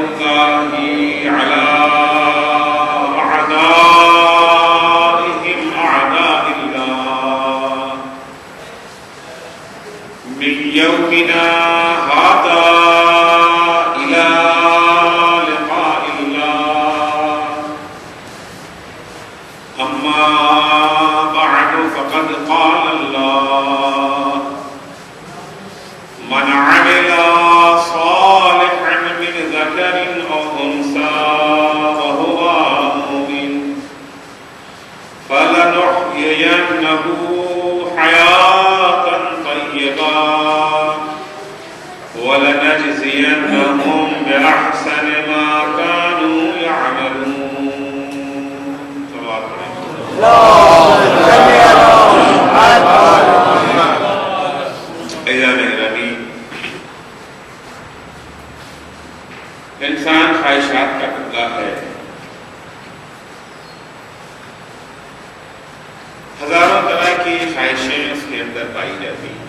الله على أعدائهم أعداء الله من يومنا هذا إلى لقاء الله. أما بعد فقد قال الله: من عمل صالحا من ذكر أو أنثى وهو مؤمن فلنحيينه حياة طيبة ولنجزينهم بأحسن ما كانوا يعملون. صلوات انسان خواہشات کا پتلا ہے. ہزاروں طرح کی خواہشیں اس کے اندر پائی جاتی ہیں.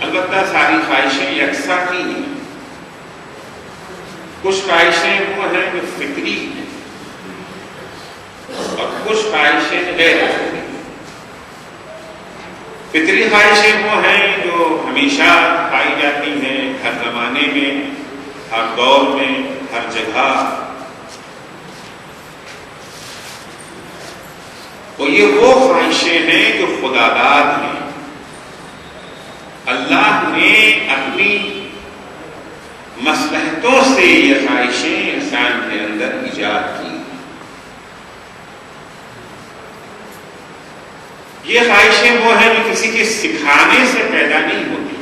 البتہ ساری خواہشیں یکساں نہیں ہیں. کچھ خواہشیں وہ ہیں جو فطری ہیں اور کچھ خواہشیں غیر فطری. فطری خواہشیں وہ ہیں جو ہمیشہ پائی جاتی ہیں، ہر زمانے میں، ہر دور میں، ہر جگہ. اور یہ وہ خواہشیں ہیں جو خدا داد ہیں. اللہ نے اپنی مصلحتوں سے یہ خواہشیں انسان کے اندر ایجاد کی. یہ خواہشیں وہ ہیں جو کسی کے سکھانے سے پیدا نہیں ہوتی،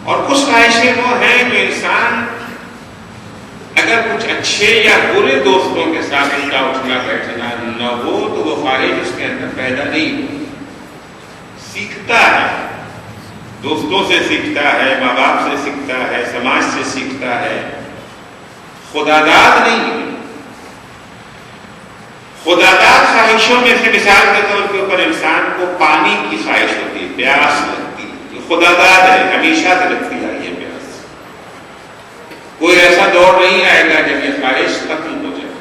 اور کچھ خواہشیں وہ ہیں جو انسان اگر کچھ اچھے یا برے دوستوں کے ساتھ اس کا اٹھنا بیٹھنا نہ ہو تو وہ خواہش اس کے اندر پیدا نہیں ہوتی. سیکھتا ہے، دوستوں سے سیکھتا ہے، ماں باپ سے سیکھتا ہے، سماج سے سیکھتا ہے. خدا داد نہیں ہے. خدا داد خواہشوں میں سے مثال کے طور کے اوپر انسان کو پانی کی خواہش ہوتی ہے، پیاس لگتی ہے. یہ خدا داد ہے، ہمیشہ سے لگتی آئی ہے پیاس. کوئی ایسا دور نہیں آئے گا جب یہ خواہش ختم ہو جائے.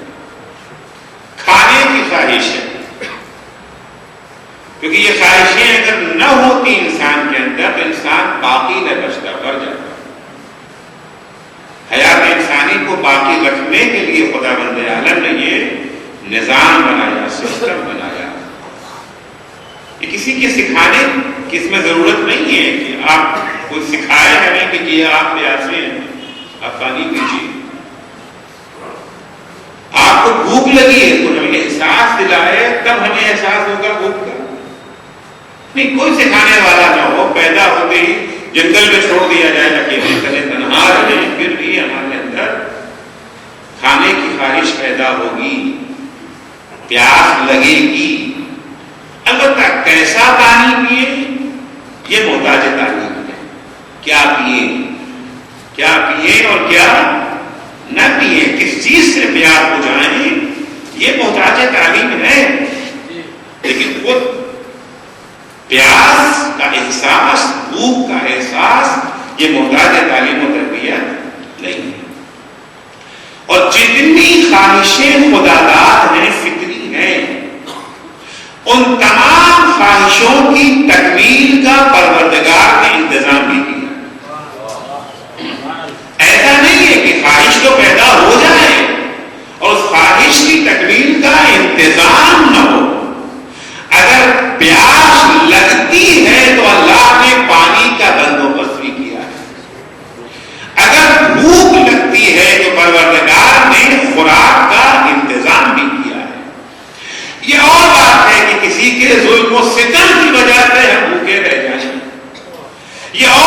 کھانے کی خواہش ہے، کیونکہ یہ خواہشیں اگر نہ ہوتی انسان کے اندر تو انسان باقی نہ بچتا، مر جاتا. حیات انسانی کو باقی رکھنے کے لیے خدا بند عالم نے یہ نظام بنایا، سسٹم بنایا. یہ کسی کے سکھانے کی اس میں ضرورت نہیں ہے کہ آپ کوئی سکھائے ہمیں کہ یہ آپ پیاسے ہیں، آپ پانی پیجیے. آپ کو بھوک لگی ہے تو ہمیں احساس دلائے، تب ہمیں احساس ہوگا بھوک کا. نہیں، کوئی سکھانے والا نہ ہو، پیدا ہوتے ہی جنگل میں چھوڑ دیا جائے اکیلے کرے تنہا رہے، پھر بھی ہمارے اندر کھانے کی خواہش پیدا ہوگی، پیاس لگے گی. البتہ کیسا پانی پیے یہ محتاج تعلیم ہے. کیا پیے، کیا پیے اور کیا نہ پیے، کس چیز سے پیار ہو جائیں، یہ محتاج تعلیم ہے. لیکن خود پیاس کا احساس، بھوک کا احساس، یہ محتاج تعلیم و تربیت نہیں ہے. اور جتنی خواہشیں خدا داد ہیں، فطری ہیں، ان تمام خواہشوں کی تکمیل کا پروردگار نے انتظام بھی کیا. ایسا نہیں ہے کہ خواہش تو پیدا ہو جائے اور اس خواہش کی تکمیل کا انتظام نہ ہو. اگر پیاس لگتی ہے تو اللہ نے پانی کا بندوبست بھی کیا ہے. اگر بھوک لگتی ہے تو پروردگار نے خوراک کا انتظام بھی کیا ہے. یہ اور بات ہے کہ کسی کے ظلم و ستم کی وجہ سے ہم بھوکے رہ جائیں. یہ اور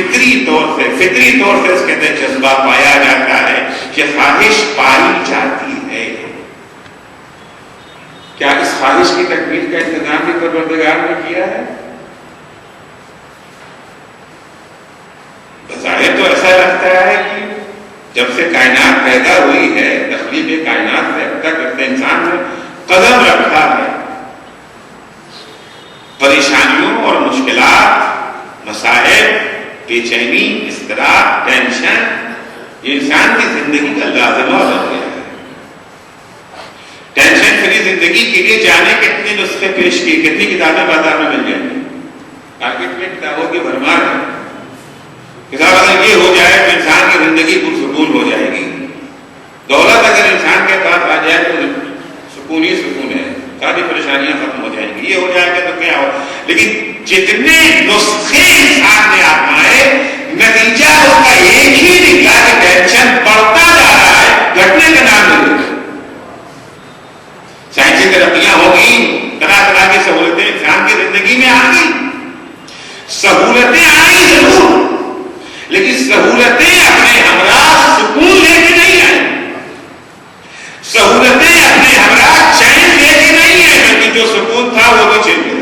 فطری طور سے اس کے اندر جذبہ پایا جاتا ہے کہ خواہش پائی جاتی ہے. کیا اس خواہش کی تکمیل کا انتظام بھی پروردگار نے کیا ہے؟ بظاہر تو ایسا لگتا ہے کہ جب سے کائنات پیدا ہوئی ہے، تخلیق کائنات سے اب تک انسان نے قدم رکھا ہے. پریشانیوں اور مشکلات، مسائل، بے چینی، اضطراب، ٹینشن، یہ انسان کی زندگی کا لازمہ ہو گیا ہے. ٹینشن فری زندگی کے لیے جانے کتنے نسخے پیش کیے، کتنی کتابیں بازار میں مل جائیں گی. مارکیٹ میں کتابوں کی بھرمار ہے. کتاب اگر یہ ہو جائے تو انسان کی زندگی پرسکون ہو جائے گی. دولت اگر انسان کے پاس آ جائے تو سکون ہی سکون ہے، ساری پریشانیاں ختم ہو جائیں گی. یہ ہو جائے گا تو کیا ہو. لیکن جتنے نسخے انسان نے آزمائے، نتیجہ اس کا ایک ہی نکلا کہ ٹینشن بڑھتا جا رہا ہے، گھٹنے کا نام نہیں لیتا. سائنسی ترقیاں ہو گئی، طرح طرح کی سہولتیں انسان کی زندگی میں آ گئی. سہولتیں آئی ضرور، لیکن سہولتیں اپنے ہمراہ سکون لے کے نہیں آئی. سہولتیں اپنے ہمراہ چین لے کے نہیں آئی، بلکہ جو سکون تھا وہ بھی چھن گیا.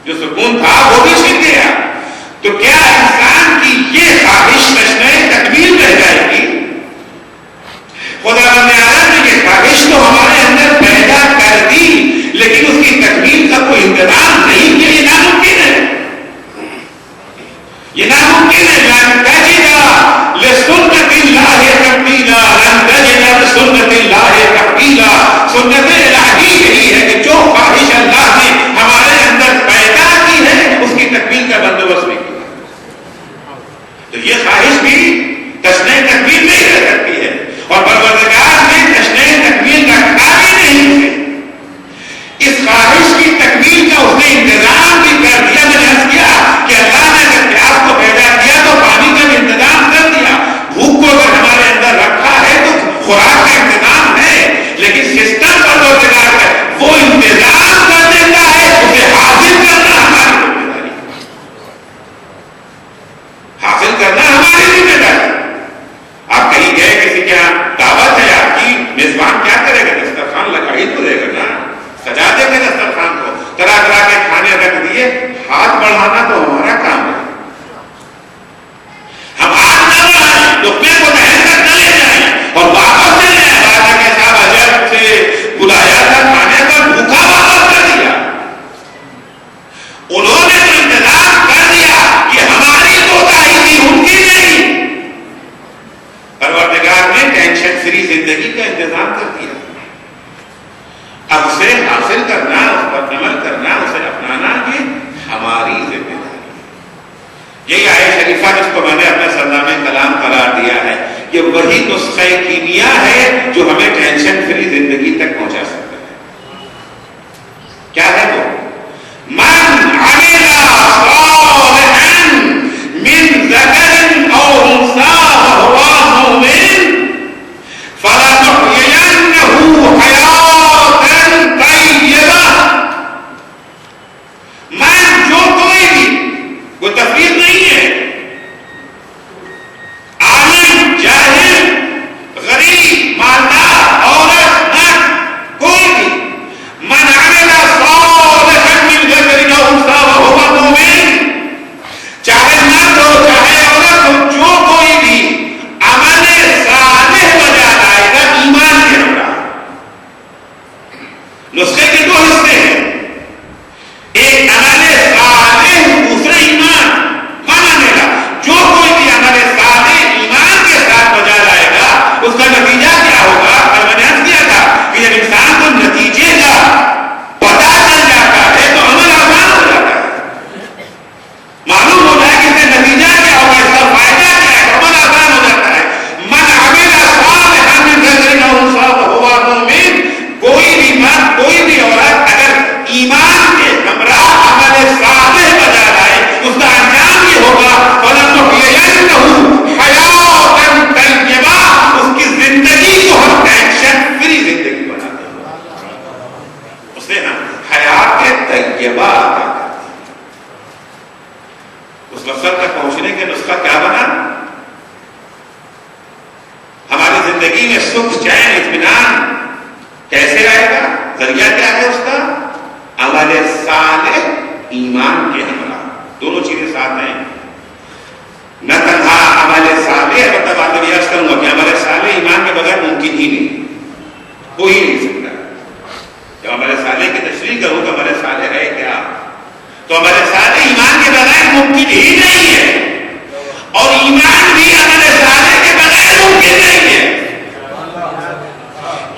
جو سکون تھا وہ بھی چھن گیا. تو کیا انسان کی یہ خواہش تشنہ تکمیل رہ جائے گی؟ خدا رب العالمین نے یہ خواہش تو ہمارے اندر پیدا کر دی، لیکن اس کی تکمیل کا کوئی انتظام نہیں. یہ ناممکن ہے، یہ ناممکن ہے. لن تجد لسنت اللہ تبدیلا، لن تجد لسنت اللہ تبدیلا. سنت الہی یہی ہے کہ جو خواہش اللہ نے ہمارے اندر پیدا کی ہے اس کی تکمیل کا بندوبست نہیں کیا. تو یہ خواہش بھی تشنہ تکمیل نہیں رہ سکتی ہے، اور پروردگار نے تشنہ تکمیل رکھا بھی نہیں اسے. اس خواہش کی تکمیل کا اس نے انتظام بھی کر دیا. میں نے عرض کیا کہ اللہ نے اگر پیاس کو پیدا کیا تو پانی کا بھی انتظام کر دیا. بھوک کو اگر ہمارے اندر رکھا ہے تو خوراک کا انتظام ہے، لیکن سسٹم پروردگار ہے، وہ انتظام کر دیتا ہے، اسے حاصل کرنا ہماری ذمہ داری ہے. حاصل کرنا ہماری ذمہ داری. آپ کہیں گئے کسی کے یہاں دعوت ہے، آپ کی میزبان کیا کرے گا؟ دسترخوان لگا ہی تو دے گا نا، سجا دے گا دسترخوان کو، طرح طرح کے کھانے رکھ دیے. ہاتھ بڑھانا تو ہمارا کام ہے. ہم ہاتھ نہ بڑھائیں، لقمے کو دہن تک نہ لے جائیں اور واپس لے جائیں. بادشاہ کے صاحب عجب سے بلایا تھا کھانے پر، بھوکا واپس کر دیا. انہوں نے تو انتظام کر دیا کہ ہماری کوتاہی تھی، ان کی نہیں. پروردگار نے ٹینشن فری زندگی کا انتظام کر دیا. اب اسے حاصل کرنا، اس پر عمل کرنا، اسے اپنانا یہ ہماری ذمہ داری ہے. یہی آیت شریفہ جس کو میں نے اپنے سرنامے کلام قرار دیا ہے، یہ وہی نسخہ کیمیا ہے جو ہمیں ٹینشن فری زندگی تک پہنچا سکتا ہے. کیا ہے وہ؟ من عمل صالحا من ذکر او انثى وهو مؤمن فلنحيينه حیاتا طیبہ. من جو کوئی بھی، وہ تفریق نہیں ہے، عالم، جاہل، غریب، مالدار، عورت، مرد، کوئی بھی. من عمل صالحا من ذکر او انثى وهو مؤمن، چاہے مرد ہو چاہے عورت ہو، جو کوئی بھی عمل صالح بجا لائے گا ایمان کے ہمراہ. نسخے کے دو حصے ہیں، ایک عمل صالح، دوسرا ایمان. مانا گا جو کوئی بھی عمل صالح ایمان کے ساتھ بجا لائے گا اس کا نتیجہ کیا ہوگا؟ میں نے عرض کیا تھا کہ جب انسان کو نتیجے کا پتہ چل جاتا ہے تو عمل آسان ہو جاتا ہے. معلوم ہوتا ہے کہ اس کا نتیجہ کیا ہوگا، اس کا فائدہ کیا ہے، عمل آسان ہو جاتا ہے. من عمل صالحا من ذکر او انثى وهو مؤمن، کوئی بھی مرد، کوئی بھی عورت اگر ایمان کے ہمراہ عمل صالح بجا لائے اس کا انجام یہ ہوگا فَلَنُحْيِيَنَّهُ حَيَاةً طَیِّبَةً، اس کی زندگی کو ہم ٹینشن فری زندگی بنا دیں گے. اسے ہم حیات طیبہ عطا کرتے ہیں. پہنچنے کے نسخہ کیا بنا؟ ہماری زندگی میں سکھ چین اطمینان کیسے آئے گا؟ ذریعہ کیا ہے اس کا؟ عمل صالح ایمان کے ہمراہ. دونوں چیزیں ساتھ ہیں. نہ تنہا عمل صالح، مطلب آپ یہ عرض کروں گا کہ عمل صالح ایمان کے بغیر ممکن ہی نہیں، کوئی نہیں سکتا. جب عمل صالح کی تشریح کروں تو عمل صالح ہے کیا، تو عمل صالح ایمان کے بغیر ممکن ہی نہیں ہے، اور ایمان بھی عمل صالح کے بغیر ممکن نہیں ہے.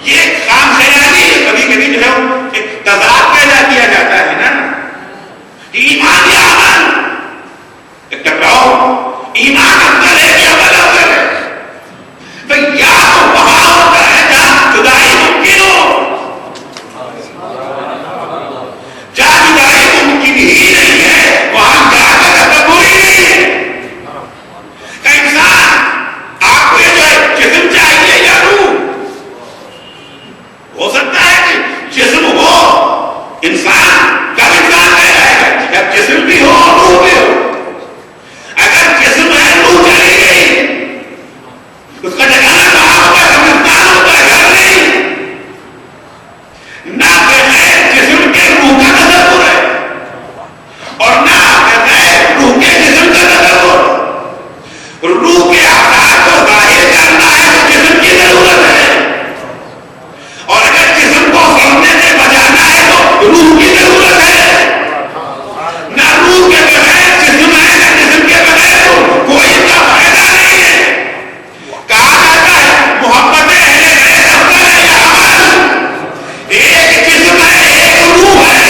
یہ خام خیالی کبھی کبھی جو ہے ایک تضاد پیدا کیا جاتا ہے نا کہ ایمان یا عمل ایک ٹکراؤ. ایمان افضل ہے کہ عمل افضل ہے؟ بھئی یا تو وہاں ہوتا ہے جہاں جدائی ممکن ہو، جہاں جدائی ممکن ہی نہیں ہے وہاں جا کر تصور ہی نہیں ہے. کہ انسان آپ کو یہ جو ہے جسم چاہیے یا روح؟ ہو سکتا ہے کہ جسم ہو، انسان کب انسان ہے جب جسم بھی ہو روح بھی ہو. اگر جسم ہے روح چلی گئی، اس کا ٹھکانا کہاں ہوگا؟ قبرستان ہوگا، گھر نہیں. نہ ہے جسم کے روح کا تصور ہے اور نہ ہے روح کے جسم کا تصور. روح کے اعضاء کو ظاہر کرنا ہے تو جسم کی ضرورت ہے، اور اگر جسم کو سامنے سے بچانا ہے تو روح کی ضرورت ہے. نہ روح کے بغیر جسم ہے، نہ جسم کے بغیر روح، کوئی کا فائدہ نہیں ہے. کہا جاتا ہے محبت اہل بیت افضل ہے یا عمل؟ ایک جسم ہے، ایک روح ہے.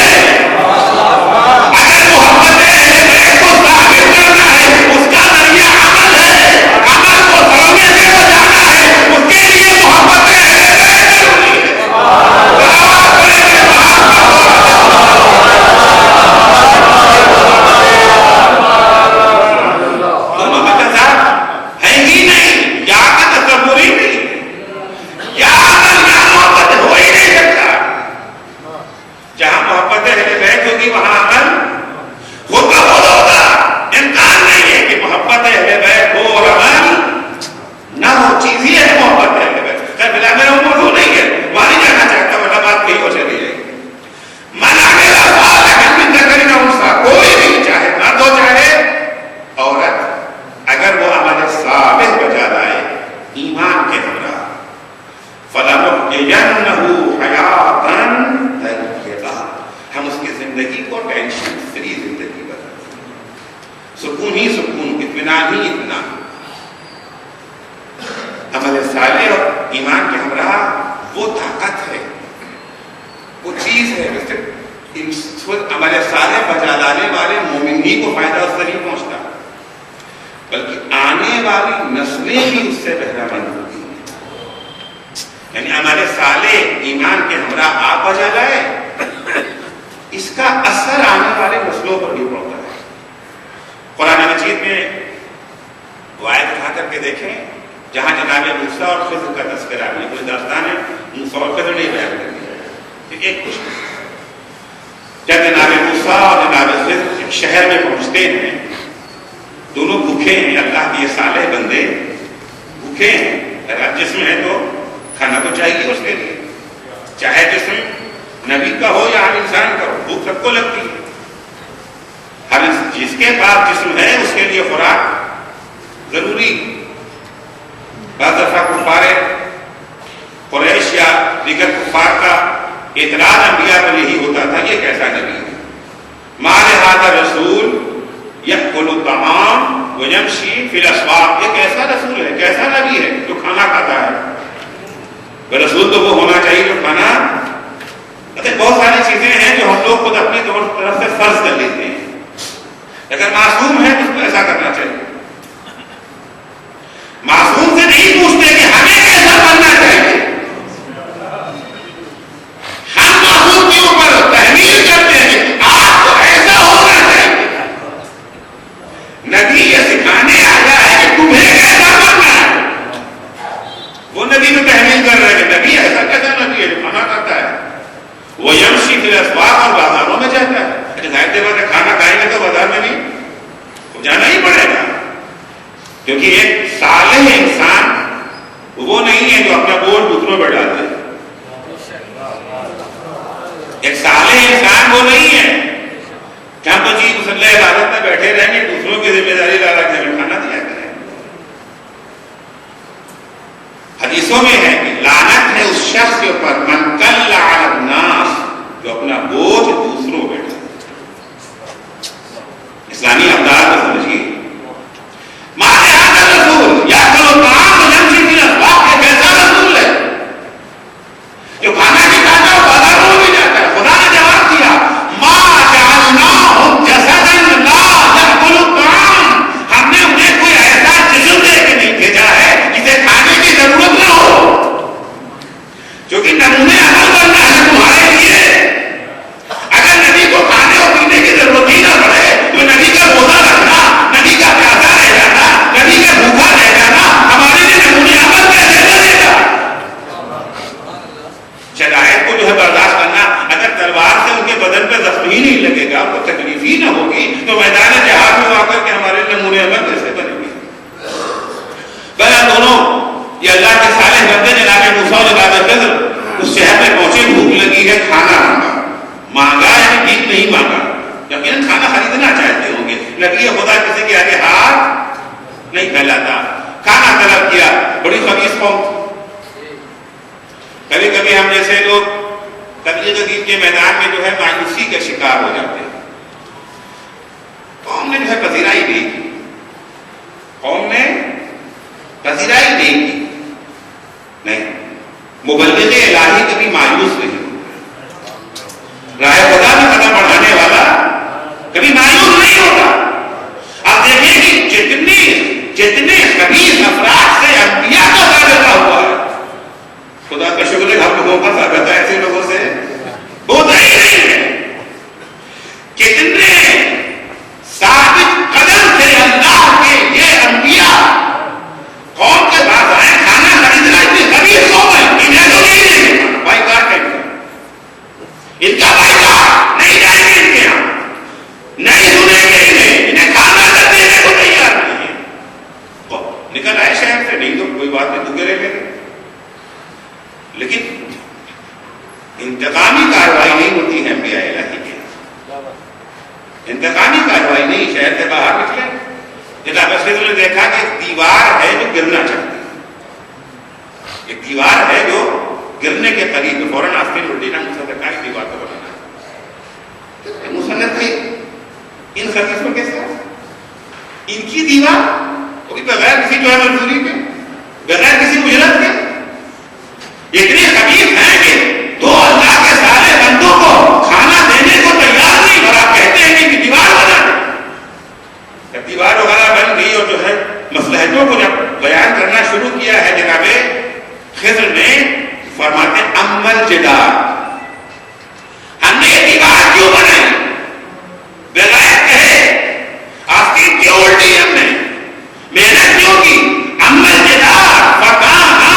اگر محبت اہل بیت کو ثابت کرنا ہے اس کا ذریعہ عمل ہے، عمل کو سامنے سے بچانا ہے اس کے لیے محبت اہل بیت ضروری ہے. رسول تو وہ ہونا چاہیے جو کھانا، بہت ساری چیزیں ہیں جو ہم لوگ خود اپنی طرف سے فرض کر لیتے ہیں. اگر معصوم ہے تو اس کو ایسا کرنا چاہیے. معصوم سے نہیں پوچھتے کہ ہمیں کیسا بننا چاہیے، ہم معصوم کے اوپر تحمیل کرتے ہیں آپ کو ایسا ہونا چاہیے. نبی یہ سکھانے آیا ہے کہ تمہیں ایسا بننا ہے. وہ نبی میں تحمیل کر رہے ہیں کہ نبی ایسا کیسا نبی ہے جو کھانا کرتا ہے، وہ یمشی فی الاسواق اور بازاروں میں جاتا ہے. ظاہر سی بات ہے کھانا کھائیں گے تو بازار میں نہیں جانا ہی پڑے گا. کیونکہ ایک صالح انسان وہ نہیں ہے جو اپنا بوجھ دوسروں پہ ڈال دے. ایک صالح انسان وہ نہیں ہے کہ ہم تو جی مسلح عبادت میں بیٹھے رہیں گے, دوسروں کی ذمہ داری لا کے ہمیں کھانا دیا کریں. حدیثوں میں ہے کہ لعنت ہے اس شخص کے اوپر من کل علی الناس, جو اپنا بوجھ دوسروں پہ ڈالے. اسلامی اقدار کو سمجھیے. رسول یا چلو کام کیسا رسول ہے جو کھانا نہیں کھاتا وہ بازاروں میں جاتا ہے. خدا نے جواب دیا ما جعلناہم جسدا لا یاکل الطعام, ہم نے انہیں کوئی ایسا جسم دے کے نہیں بھیجا ہے جسے کھانے کی ضرورت نہ ہو. کیونکہ نمونے عمل کرنا ہے تمہارے لیے. اگر نبی کو کھانے اور پینے کی ضرورت ہی نہ پڑے تو نبی کا روزہ رکھنا, نبی کا پیاسا رہ جانا, نبی کا بھوکا رہ جانا ہمارے لیے نمونے عمل کیسے بنے گا؟ شرائط کو جو ہے برداشت کرنا, اگر تلوار سے ان کے بدن پہ زخم ہی نہیں لگے گا, تو تکلیف ہی نہ ہوگی, تو میدان جہاد میں آ کر کے ہمارے نمونے عمل کیسے بنے گی؟ پہلا دونوں یہ اللہ کے صالح بندے جناب موسیٰ اور جناب خضر اس شہر میں پہنچے, بھوک لگی ہے, کھانا مانگا یعنی بھیک نہیں مانگا, یقیناً کھانا خریدنا چاہتے ہوں گے. نبی خدا کسی کے آگے ہاتھ نہیں پھیلاتا. کھانا طلب کیا, بڑی خبیث قوم. کبھی کبھی ہم جیسے لوگ تبلیغ دین کے میدان میں جو ہے مایوسی کا شکار ہو جاتے ہیں. قوم نے جو ہے پذیرائی نہیں کی, قوم نے پذیرائی نہیں کی. نہیں, مبلغ الہی کبھی مایوس نہیں, راہ خدا میں قدم بڑھانے والا کبھی مایوس نہیں ہوتا. آپ دیکھیں کہ جتنے خبیث افراد سے انبیاء کا رابطہ ہوا ہے, خدا کا شکر ہے ہم لوگوں کا رابطہ ایسے لوگوں سے ہوتا ہی نہیں ہے. کتنے ثابت قدم تھے اللہ کے یہ انبیاء, قوم کے پاس آئے, کھانا خریدنا, اتنی خبیث قوم ہے, انہیں تو نہیں دیں, بھائی کار کہیں گے, ان کا بھائی کار نہیں جائیں گے, ان کے یہاں نہیں سنیں گے, انہیں کھانا کر دینے کو تیار نہیں ہے. نکل آئے شہر سے, نہیں تو کوئی بات نہیں, دکھے رہ گئے. لیکن انتقامی کاروائی نہیں ہوتی ہے انبیاء الہی کی, انتقامی کاروائی نہیں. شہر سے باہر نکلے, جناب خضر نے دیکھا کہ ایک دیوار ہے جو گرنا چاہتی ہے, ایک دیوار ہے جو گرنے کے قریب, فوراً آستے الٹی نہ موسیٰ نے کہا کہ دیوار کو بنانا ہے. موسیٰ نے کہا ان خبیثوں کے ساتھ ان کی دیوار, وہ بھی بغیر کسی جو ہے منظوری کے, بغیر کسی اجرت کے, اتنے خبیث ہیں کہ دو اللہ کے سارے بندوں کو کھانا دینے کو تیار نہیں, اور آپ کہتے ہیں کہ دیوار بنا دیں. جب دیوار وغیرہ بن گئی اور جو ہے مصلحتوں کو جب بیان کرنا شروع کیا ہے جناب خضر نے, فرماتے امل جدار, ہم نے یہ دیوار کیوں بنائی بغیر کہے, آستین کیوں الٹی, ہم نے محنت کیوں کی, امل جدار فکانا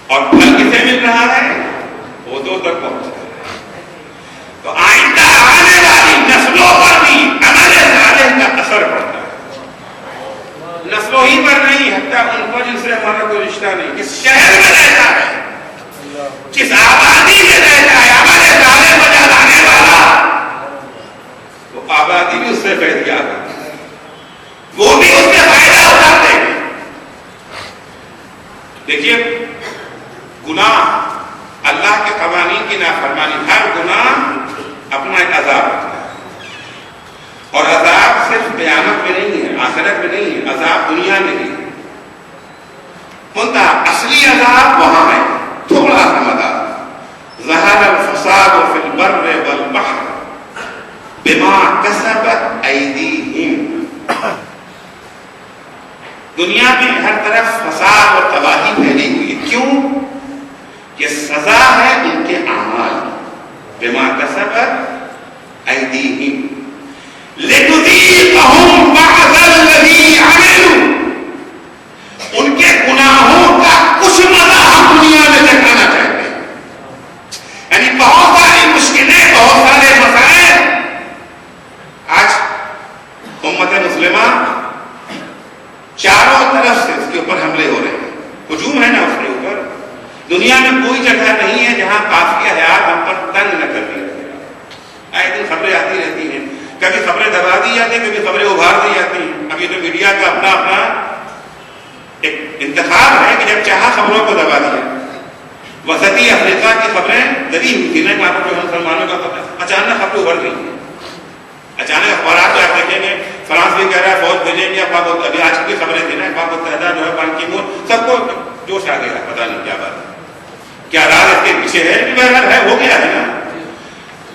اور پھل کسے مل رہا ہے؟ پودوں تک پہنچ رہا ہے. تو آئندہ آنے والی نسلوں پر بھی عمل صالح کا اثر پڑتا ہے. نسلوں ہی پر نہیں، حتیٰ ان پر جن سے ہمارا کوئی رشتہ نہیں. کس شہر میں رہتا ہے، کس آبادی میں رہتا ہے، عمل صالح بجا لانے والا، وہ آبادی بھی اس سے فیضیاب ہے، وہ بھی اس سے فائدہ اٹھاتے ہیں. دیکھیے گناہ اللہ کے قوانین کی نافرمانی، ہر گناہ اپنا ایک عذاب ہوتا ہے. اور عذاب صرف قیامت میں نہیں ہے، آخرت میں نہیں ہے، عذاب دنیا میں نہیں ہے. اصلی عذاب وہاں ہے. تھوڑا سا عذاب، ظہر الفساد فی البر والبحر بما کسبت ایدیہم. دنیا میں ہر طرف فساد اور تباہی پھیلی ہوئی ہے. کیوں؟ یہ سزا ہے ان کے اعمال، بما کسبت ایدیہم لنذیقہم بعض الذی عملوا. ان کے گناہوں کا کچھ مزہ ہم دنیا میں چکھانا چاہتے ہیں. یعنی بہت ساری مشکلیں، بہت سارے مسائل آج امت مسلمہ چاروں طرف سے اس کے اوپر حملے ہو رہے ہیں، ہجوم ہے نا اس کے اوپر. دنیا میں کوئی جگہ نہیں ہے جہاں قافیہ حیات ہم پر تنگ نہ کر دیا گیا. آئے دن خبریں آتی رہتی ہیں، کبھی خبریں دبا دی جاتی ہیں، کبھی خبریں ابھار دی جاتی ہیں. ابھی تو میڈیا کا اپنا اپنا ایک انتخاب ہے کہ جب چاہا خبروں کو دبا دیا. وسطی افریقہ کی خبریں دبی ہوئی تھی نا، جو مسلمانوں کا خبر اچانک خبریں ابھر گئی. اچانک اخبارات میں آپ دیکھیں گے فرانس بھی کہہ رہا ہے فوج بھیجیں گے. ابھی آج کی خبریں تھی نا، اقوام متحدہ جو ہے بان کی مون، سب کو جوش آ گیا، پتا نہیں کیا بات ہے، کیا راز اس کے پیچھے ہے. بہرحال ہے، ہو گیا ہے نا.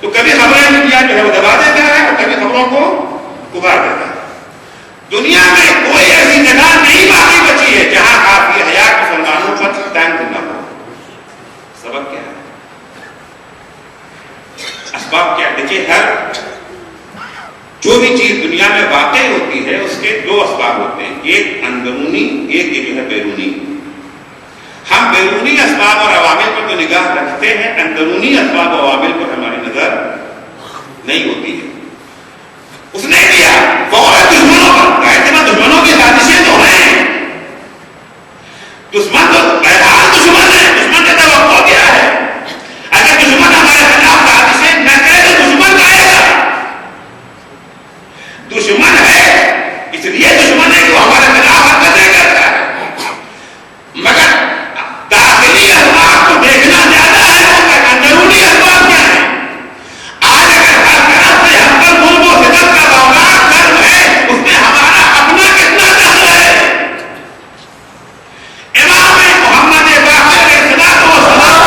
تو کبھی خبریں میڈیا جو ہے وہ دبا دیتا ہے اور کبھی خبروں کو ابھار دیتا ہے. دنیا میں کوئی ایسی جگہ نہیں باقی بچی ہے جہاں آپ کی حیات مسلمانوں پر تنگ نہ ہو. سبب کیا ہے؟ اسباب کیا؟ دیکھیے ہر جو بھی چیز دنیا میں واقع ہوتی ہے اس کے دو اسباب ہوتے ہیں، ایک اندرونی، ایک یہ جو ہے بیرونی. ہم بیرونی اسباب اور عوامل پر تو نگاہ رکھتے ہیں، اندرونی اسباب اور عوامل پر ہماری نظر نہیں ہوتی ہے. اس نے کیا فوراً دشمنوں پر کہتے دشمنوں کی سازشیں تو ہیں، دشمن تو بہرحال دشمن ہے، دشمن کا توقع کیا ہے؟ اگر دشمن ہمارے خلاف سازشیں نہ کرے تو دشمن کہے گا دشمن ہے، اس لیے دشمن ہے کہ وہ ہمارے خلاف حرکتیں کرتا ہے. مگر داخلی اسباب کو دیکھنا زیادہ ہے، وہ اندرونی اسباب کیا ہے. آج اگر ہر طرف سے ہم پر ظلم و ستم کا باغات گرم ہے، اس میں ہمارا اپنا کتنا دخل ہے. امام محمد باقر علیہ الصلوۃ والسلام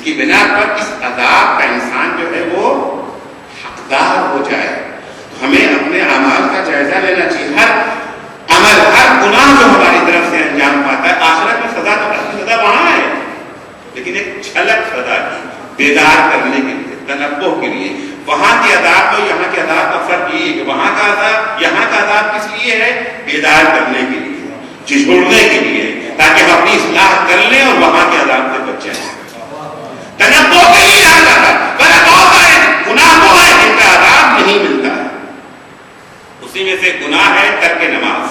کی بنا پر اس عذاب کا انسان جو ہے وہ حقدار ہو جائے. تو ہمیں اپنے اعمال کا جائزہ لینا چاہیے. ہر عمل، ہر گناہ جو ہماری طرف سے انجام پاتا ہے، آخرت میں سزا تو اصل سزا وہاں ہے، لیکن ایک جھلک سزا کی، بیدار کرنے کے لیے، تنبہ کے لیے. وہاں کے عذاب اور یہاں کے عذاب کا فرق یہ ہے کہ وہاں کا عذاب، یہاں کا عذاب کس لیے ہے؟ بیدار کرنے کے لیے، جھجھوڑنے کے لیے، تاکہ ہم اپنی اصلاح کر لیں اور وہاں کے عذاب سے بچ جائیں. تنبہ کے لیے یہاں کا تھا، ورنہ بہت سارے گناہ وہ ہے جن کا عذاب نہیں ملتا ہے. اسی میں سے گناہ ہے ترک نماز.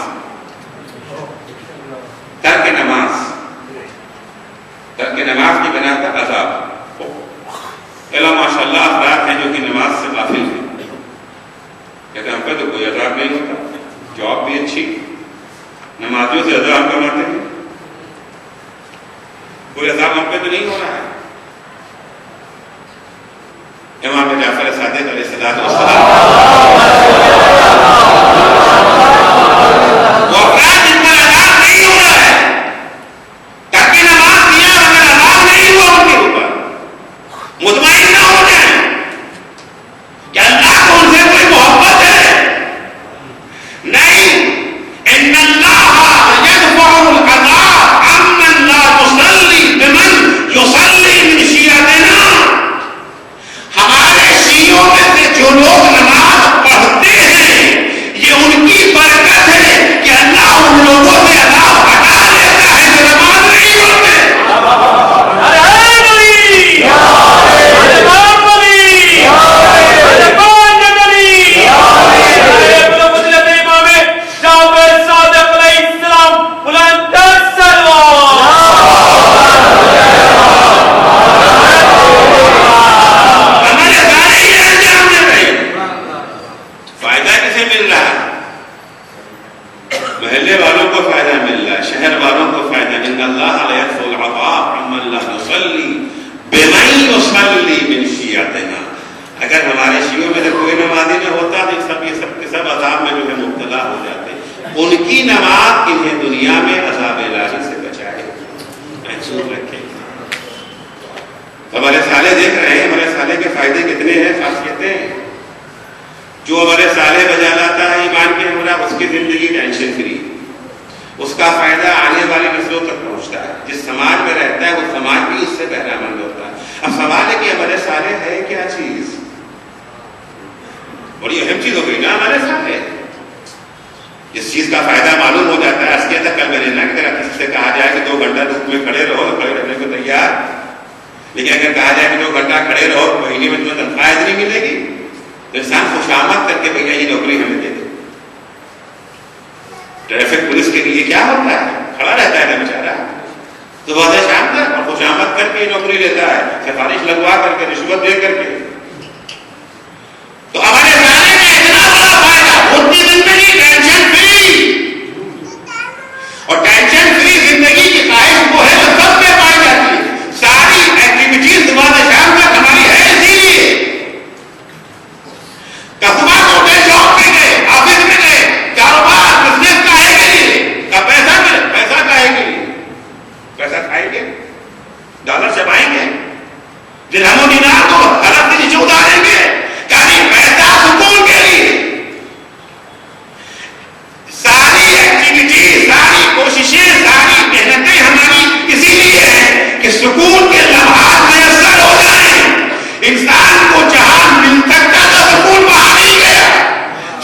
ترک نماز، ترک نماز کی بنا پر عذاب. ماشاء اللہ افراد ہیں جو کہ نماز سے غافل ہیں، کہتے ہیں ہم پہ تو کوئی عذاب نہیں ہوتا، جاب بھی اچھی، نمازیوں سے عذاب کماتے ہیں، کوئی عذاب ہم پہ تو نہیں ہو رہا ہے. امام جعفر صادق علیہ السلام وہ افراد جن پر عذاب نہیں ہو رہا ہے، تاکہ نماز دیا مگر عذاب نہیں ہوا ان کے اوپر، مطمئن نہ ہو جائیں کہ اللہ کو ان سے کوئی محبت ہے. نہیں، ان اللہ یدفع العذاب عمن لا تصلی بمن یصلی من شیعتنا. ہمارے شیعوں میں سے جو لوگ نماز پڑھتے ہیں، یہ ان کی برکت ہے کہ اللہ ان لوگوں سے عذاب ہٹا دیتا ہے جو نماز نہیں پڑھتے. محلے والوں کو فائدہ مل رہا ہے، شہر والوں کو فائدہ. ان اللہ لا يدفع العذاب عمن لا يصلي بمن يصلي من شيعتنا. اگر ہمارے شیعوں میں سے کوئی نمازی نہ ہوتا تو یہ سب کے سب عذاب میں جو ہے مبتلا ہو جاتے. ان کی نماز انہیں دنیا میں عذاب الہی سے بچائے، محفوظ رکھے. ہمارے سالے دیکھ رہے ہیں ہمارے سالے کے فائدے کتنے ہیں، خاصیتیں. جو ہمارے سالے بجا لاتا ہے ایمان کے ہمراہ، اس کی زندگی ٹینشن فری، اس کا فائدہ آنے والی نسلوں تک پہنچتا ہے. جس سماج میں رہتا ہے وہ سماج بھی اس سے بہرہ مند ہوتا ہے. اب سوال ہے کہ ہمارے سالے ہے کیا چیز؟ بڑی اہم چیز ہو گئی نا ہمارے سالے. جس چیز کا فائدہ معلوم ہو جاتا ہے، اس کے تک کل میں نے نہ کہ کسی سے کہا جائے کہ 2 گھنٹہ دھوپ میں کھڑے رہو تو کھڑے رہنے کو تیار، لیکن اگر کہا جائے کہ 2 گھنٹہ کھڑے رہو مہینے میں تمہیں تنخواہ نہیں ملے گی، تو انسان خوشامد کر کے بھیا یہ نوکری ہمیں دے دو. ٹریفک پولیس کے لیے کیا ہوتا ہے، کھڑا رہتا ہے نا بیچارہ صبح سے شام تک، اور خوشامد کر کے یہ نوکری لیتا ہے، سفارش لگوا کر کے، رشوت دے کر کے. تو ہمارے سالے میں اتنا بڑا فائدہ، ہوتی زندگی ٹینشن فری، اور ٹینشن فری زندگی کی خواہش وہ ہے جو سب میں پائی جاتی ہے. ساری ایکٹیویٹیز صبح سے شام تک ہماری ہے اسی لیے. کسبہ کو بے شوق میں گئے، آفس میں گئے، کاروبار بزنس کا ہے کے لیے، کا پیسہ ملے، پیسہ کا ہے کے لیے، پیسہ کھائیں گے، ڈالر چبائیں گے، درہم و دینار کو حلق سے نیچے اتاریں گے، یعنی پیسہ سکون کے لیے. ساری ایکٹیویٹی، ساری کوششیں، ساری محنتیں ہماری اسی لیے ہیں کہ سکون کے لمحات میسر ہو جائیں. انسان کو جہاں مل سکتا تھا سکون وہاں نہیں گیا.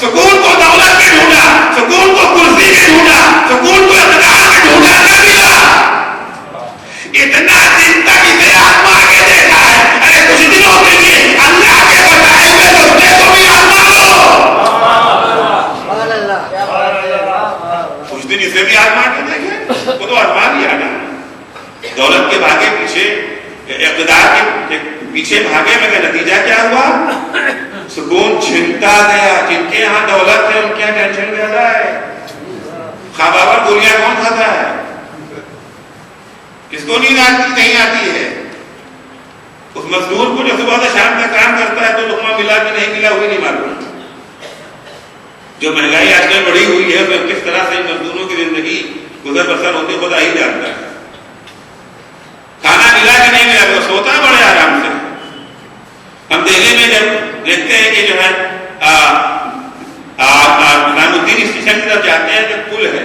سکون کو دولت میں ڈھونڈا، سکون کو کرسی میں ڈھونڈا، سکون کو اقتدار میں ڈھونڈا، نہ ملا. اتنا دن تک اسے آزما کے دیکھا ہے. ارے کچھ دنوں کے لیے اللہ کے بتائے ہوئے رستے کو بھی آزما لو. کچھ دن اسے بھی آزما کے دیکھے، وہ تو آزما لیا نا. دولت کے بھاگے پیچھے، اقتدار کے پیچھے بھاگے، مگر نتیجہ کیا ہوا؟ سکون چھنتا گیا. جن کے یہاں دولت ہے ان کے یہاں ٹینشن زیادہ ہے. خواب گولیاں کون کھاتا ہے؟ کس کو نیند نہیں آتی ہے؟ اس مزدور کو جو صبح سے شام تک کام کرتا ہے تو لقمہ ملا کہ نہیں ملا وہی نہیں معلوم. جو مہنگائی آج کل بڑھی ہوئی ہے تو کس طرح سے مزدوروں کی زندگی گزر بسر ہوتی خدا ہی جانتا ہے. کھانا ملا کہ نہیں ملا، وہ سوتا بڑے طرف جاتے ہیں جو پل ہے،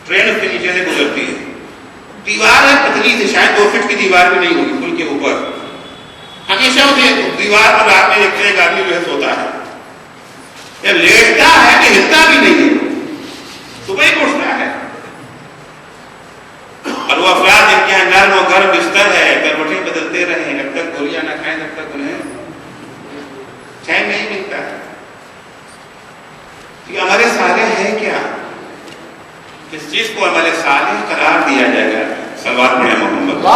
ٹرین اس کے نیچے سے گزرتی ہے، دیوار ہے پتلی سے، شاید 2 فٹ کی دیوار بھی نہیں ہوگی پل کے اوپر، ہمیشہ اسے دیوار پر رات میں دیکھتے ہیں ایک آدمی جو ہے سوتا ہے، جب لیٹتا ہے کہ ہلتا بھی نہیں ہے، صبح ہی اٹھتا ہے، اور وہ افراد جن کے یہاں نرم و گرم بستر ہے، کروٹیں بدلتے رہیں جب تک گولیاں نہ کھائیں تب تک انہیں چین نہیں ملتا ہے۔ یہ عمل صالح ہے کیا؟ کس چیز کو عمل صالح قرار دیا جائے گا؟ صلوات پڑھیں محمد۔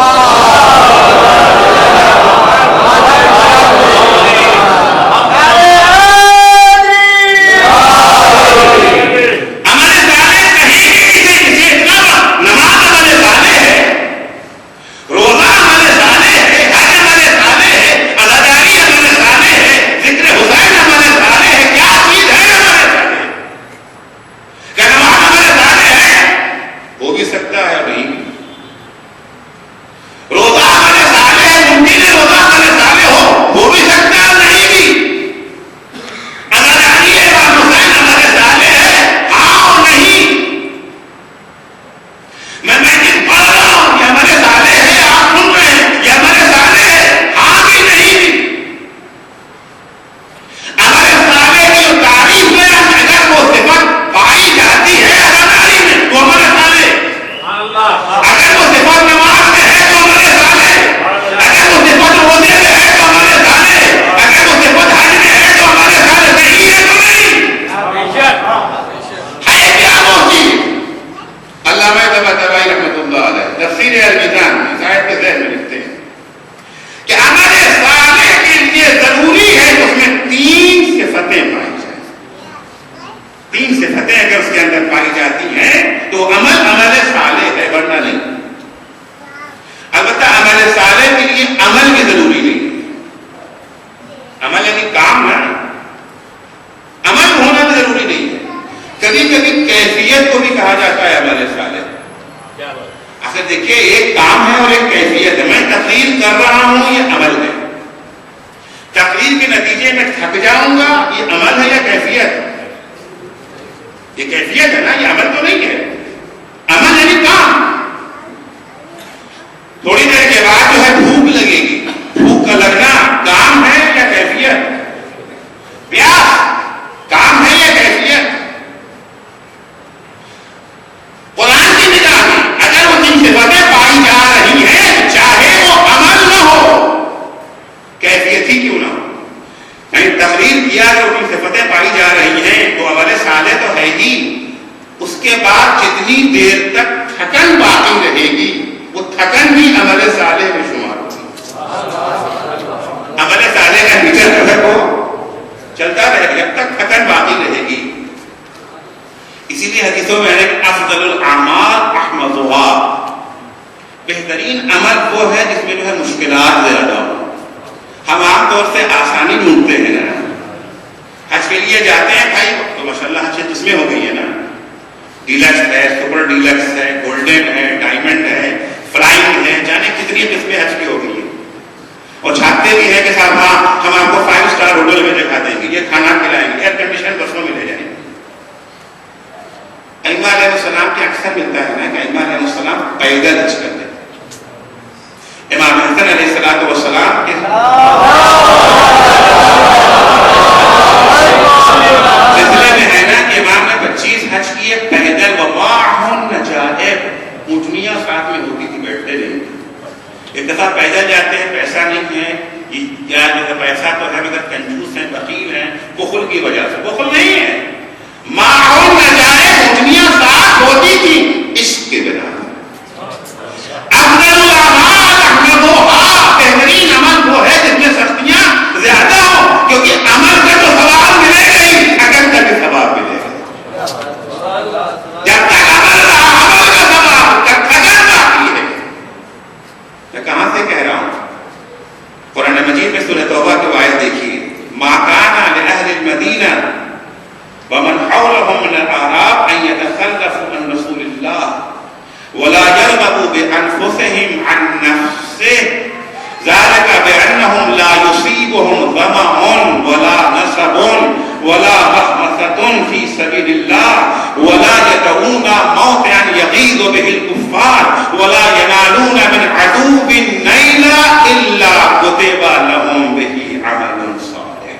ولا مخمصة في سبيل الله ولا يدعون موطئا يغيظ به الكفار ولا ينالون من عدو نيلا إلا كتب لهم به عمل صالح.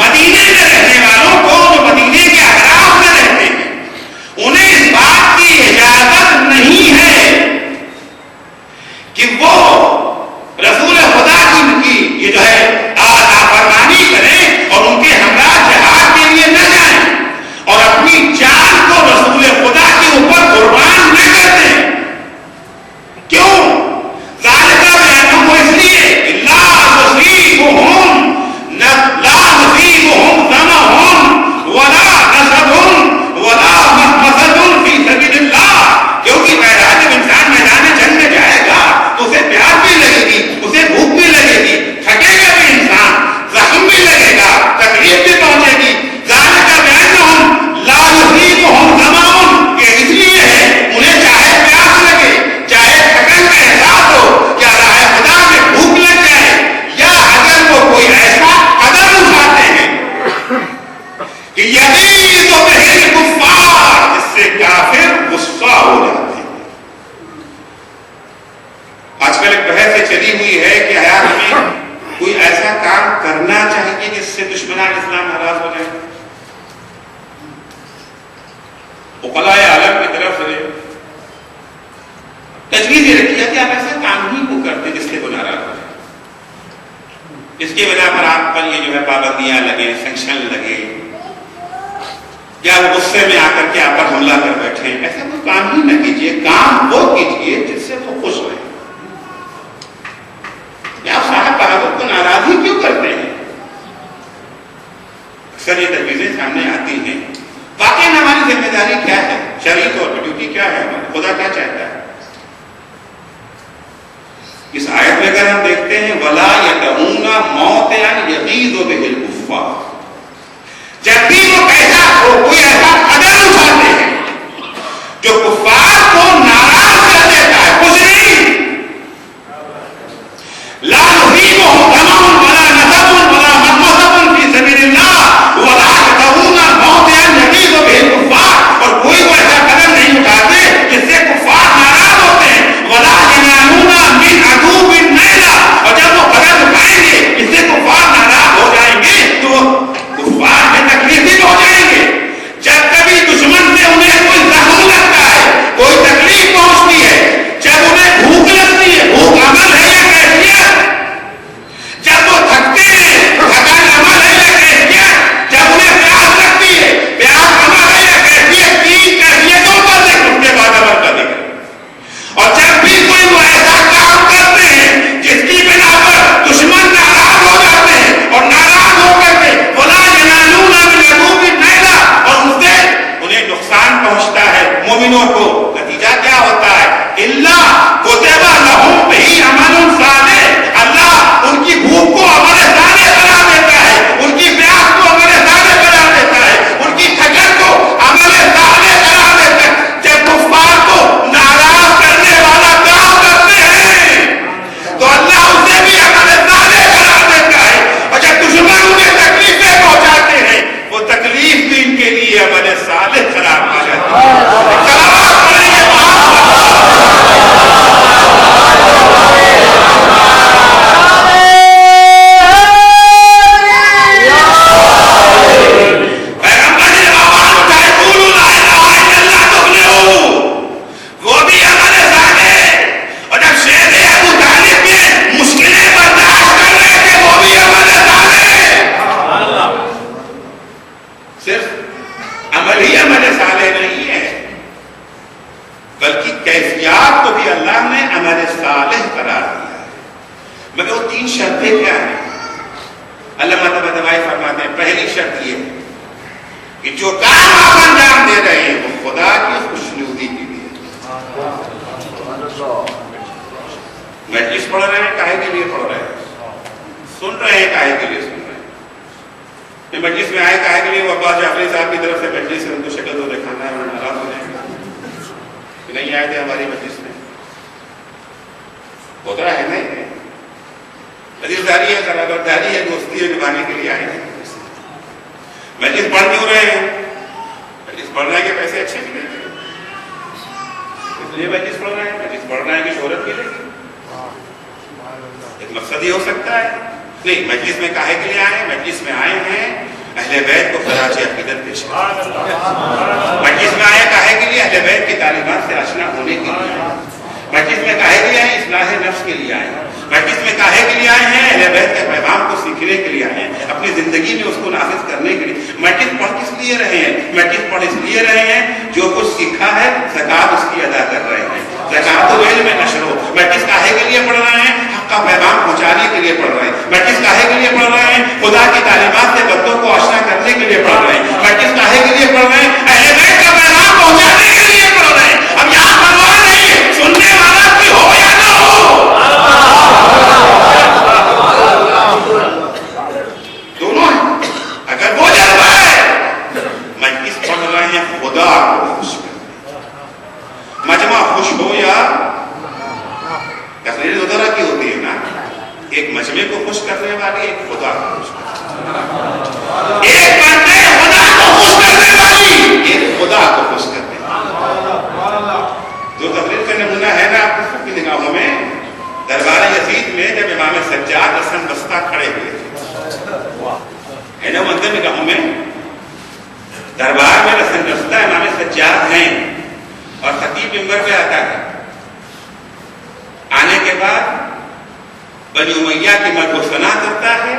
مدینے میں رہنے والوں کو جو مدینے کے اطراف میں رہتے ہیں انہیں اس بات کی اجازت نہیں ہے کہ وہ رسول خدا کی یہ جو ہے نافرمانی کریں اور ان کے ہمراہ جہاد کے لیے نہ جائیں اور اپنی جان کو رسول خدا کے اوپر قربان نہ کر دیں. کیوں؟ ذالک بیانہ اس لیے لا نصیبہم ظمأ ولا نصب ولا مخمصة فی سبیل اللہ. کیونکہ بہرحال جب انسان میدان جنگ میں جائے گا تو اسے پیاس بھی لگے گی, اسے بھوک بھی لگے گی, تھکے گا بھی انسان, زخم بھی لگے گا, تکلیف بھی پہنچے گی. ذالک بیانہم لا یصیبہم ظمأ کہ اس لیے ہے انہیں چاہے پیاس لگے, چاہے تھکن کا احساس ہو, یا راہ خدا میں بھوک لگ جائے, یا اگر وہ کوئی ایسا قدم اٹھاتے ہیں کہ یغیظ بہ الکفار جس سے کافر غصہ ہو جاتے ہیں. آج کل ایک بحث چلی ہوئی ہے کہ حیات میں کوئی ایسا کام کرنا چاہیے جس سے دشمنان اسلام ناراض ہو جائیں. عقلاء عالم کی طرف سے تجویز یہ رکھی ہے کہ آپ ایسا کام ہی کو کرتے جس سے وہ ناراض ہو جائے, جس کی وجہ پر آپ پر یہ جو ہے پابندیاں لگے, سینکشن لگے, یا وہ غصے میں آ کر کے آپ پر حملہ کر بیٹھے. ایسا کوئی کام ہی نہ کیجیے, کام وہ کیجیے جس سے وہ خوش رہے. آپ صاحب بہادر کو ناراض ہی کیوں کرتے ہیں؟ اکثر یہ تجویزیں سامنے آتی ہیں. واقعی ہماری ذمہ داری کیا ہے, شرعی طور پر ڈیوٹی کیا ہے, خدا کیا چاہتا ہے؟ اس آیت میں اگر ہم دیکھتے ہیں وَلَا يَدْعُونَ مَوْطِئًا يَغِيظُ بِهِ الْكُفَّارَ, جب بھی وہ کوئی ایسا قدم اٹھاتے ہیں جو کفار کو ناراض کر دیتا ہے, کچھ نہیں. لا نصیبہم ظمأ ولا نصب ولا مخمصة فی سبیل اللہ ولا يدعون موطئا یغیظ بہ الکفار, اور کوئی وہ ایسا قدم نہیں اٹھاتے جس سے کفار ناراض ہوتے ہیں. ولا ینالون من عدو نیلا, اور جب وہ قدم اٹھائیں گے جس سے کفار ناراض ہو جائیں گے تو وہ کفار میں تکلیف ہو جائیں گے. جب کبھی دشمن سے انہیں کوئی زخم لگتا ہے, کوئی تکلیف پہنچتی ہے, جب انہیں بھوک لگتی ہے, بھوک عمل ہے یا کیفیت, جب وہ تھکتے ہیں, تھکن عمل ہے یا کیفیت, جب انہیں پیاس لگتی ہے, پیاس عمل ہے یا کیفیت, تین کیفیتوں پر دیکھ اس کے بعد عمل کا ذکر. اور جب بھی کوئی وہ ایسا کام کرتے ہیں جس کی بنا پر دشمن ناراض ہو جاتے ہیں اور ناراض ہو کر کے ولا ینالون من عدو نیلا, اور اس سے انہیں نقصان پہنچتا ہے مومنوں کو, نتیجہ کیا ہوتا ہے؟ الا کتب لهم به عمل صالح, اللہ ان کی بھوک کو عمل صالح قرار دیتا ہے, ان کی پیاس کو عمل صالح قرار دیتا ہے, ان کی تھکن کو عمل صالح قرار دیتا ہے. جب کفار کو ناراض کرنے والا کام کرتے ہیں تو اللہ اسے بھی عمل صالح قرار دیتا ہے, اور جب دشمن انہیں تکلیفیں پہنچاتے ہیں وہ تکلیف بھی ان کے لیے عمل صالح قرار پا جاتی ہے. کلمات پڑھیں گے جو کام آپ انجام دے رہے ہیں وہ خدا کی خوشنودی کے لیے. مجلس پڑھ رہے ہیں کاہے کے لیے پڑھ رہے ہیں, سن رہے ہیں کاہے کے لیے سن رہے ہیں. مجلس میں آئے کاہے کے لیے, وہ عباس جعفری صاحب کی طرف سے مجلس سے ان کو شکل تو دکھانا ہے, انہیں ناراض ہو جائیں گے کہ نہیں آئے تھے ہماری مجلس میں. ہوتا ہے نہیں, عزیزداری ہے، قرابتداری ہے، دوستی ہے، نبھانے کے لیے آئے ہیں. مجلس پڑھ کیوں رہے ہیں؟ مجلس پڑھ رہے ہیں کہ پیسے اچھے ملیں گے، اس لیے مجلس پڑھ رہے ہیں. مجلس پڑھ رہے ہیں کہ شہرت ملے گی، ایک مقصد ہی ہو سکتا ہے. نہیں، مجلس میں کاہے کے لیے آئے ہیں؟ مجلس میں آئے ہیں اہل بیت کو خراج عقیدت پیش کرنے. مجلس میں آئے کاہے کے لیے؟ اہل بیت کی تعلیمات سے آشنا ہونے کے لیے آئے. مجلس میں کاہے کے لیے آئے؟ اصلاح نفس کے لیے آئے. مجلس میں کاہے کے لیے آئے ہیں؟ اہل بیت کے پیغام کو سیکھنے کے لیے آئے ہیں، اپنی زندگی میں اس کو نافذ کرنے کے لیے. مجلس پڑھ کس لیے رہے ہیں؟ مجلس پڑھ اس لیے رہے ہیں جو کچھ سیکھا ہے زکات اس کی ادا کر رہے ہیں. زکات العلم نشر ہو. مجلس کاہے کے لیے پڑھ رہے ہیں؟ حق کا پیغام پہنچانے کے لیے پڑھ رہے ہیں. مجلس کاہے کے لیے پڑھ رہے ہیں؟ خدا کی تعلیمات سے بندوں کو آشنا کرنے کے لیے پڑھ رہے ہیں. مجلس کاہے کے لیے پڑھ رہے ہیں؟ اہل بیت کا پیغام پہنچانے کے لیے پڑھ رہے ہیں. اب یہاں پرواہ نہیں سننے والا کوئی ہو یا نہ ہو، دونوں ہیں. اگر وہ جذبہ ہے، مجلس پڑھ رہے ہیں خدا کو خوش کرنے. مجمع خوش ہو یا تقریر دو طرح کی ہوتی ہے نا، ایک مجمع کو خوش کرنے والی، ایک خدا کو خوش کرنے والی. ایک بندے خدا کو خوش کرنے والی، ایک خدا کو خوش کرنے والی. جو تقریر کا نمونہ ہے نا آپ کی نگاہوں میں، دربار یزید میں جب امام سجاد حسن بستہ کھڑے ہوئے ہے نا، منظر نگاہوں میں دربار میں حسن بستہ امام سجاد ہیں اور خطیب منبر پہ آتا ہے. آنے کے بعد بنی امیہ کی مدح و ثنا کرتا ہے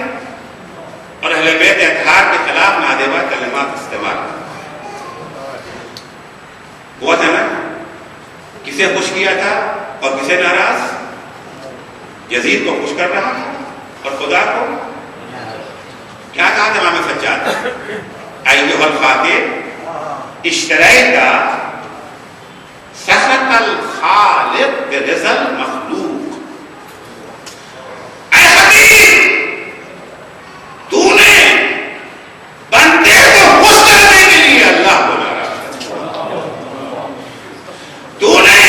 اور اہل بیت اطہار کے خلاف نادیبہ کلمات استعمال کرتا ہے. ہوا تھا نا، کسے خوش کیا تھا اور کسے ناراض؟ یزید کو خوش کر رہا تھا اور خدا کو کیا کہا تھا امام سجاد؟ ایھا الخاطب اشتریت سخط الخالق برضا المخلوق. اے خطیب، تو نے بندے کو خوش کرنے کے لیے اللہ کو ناراض کر دیا. تو نے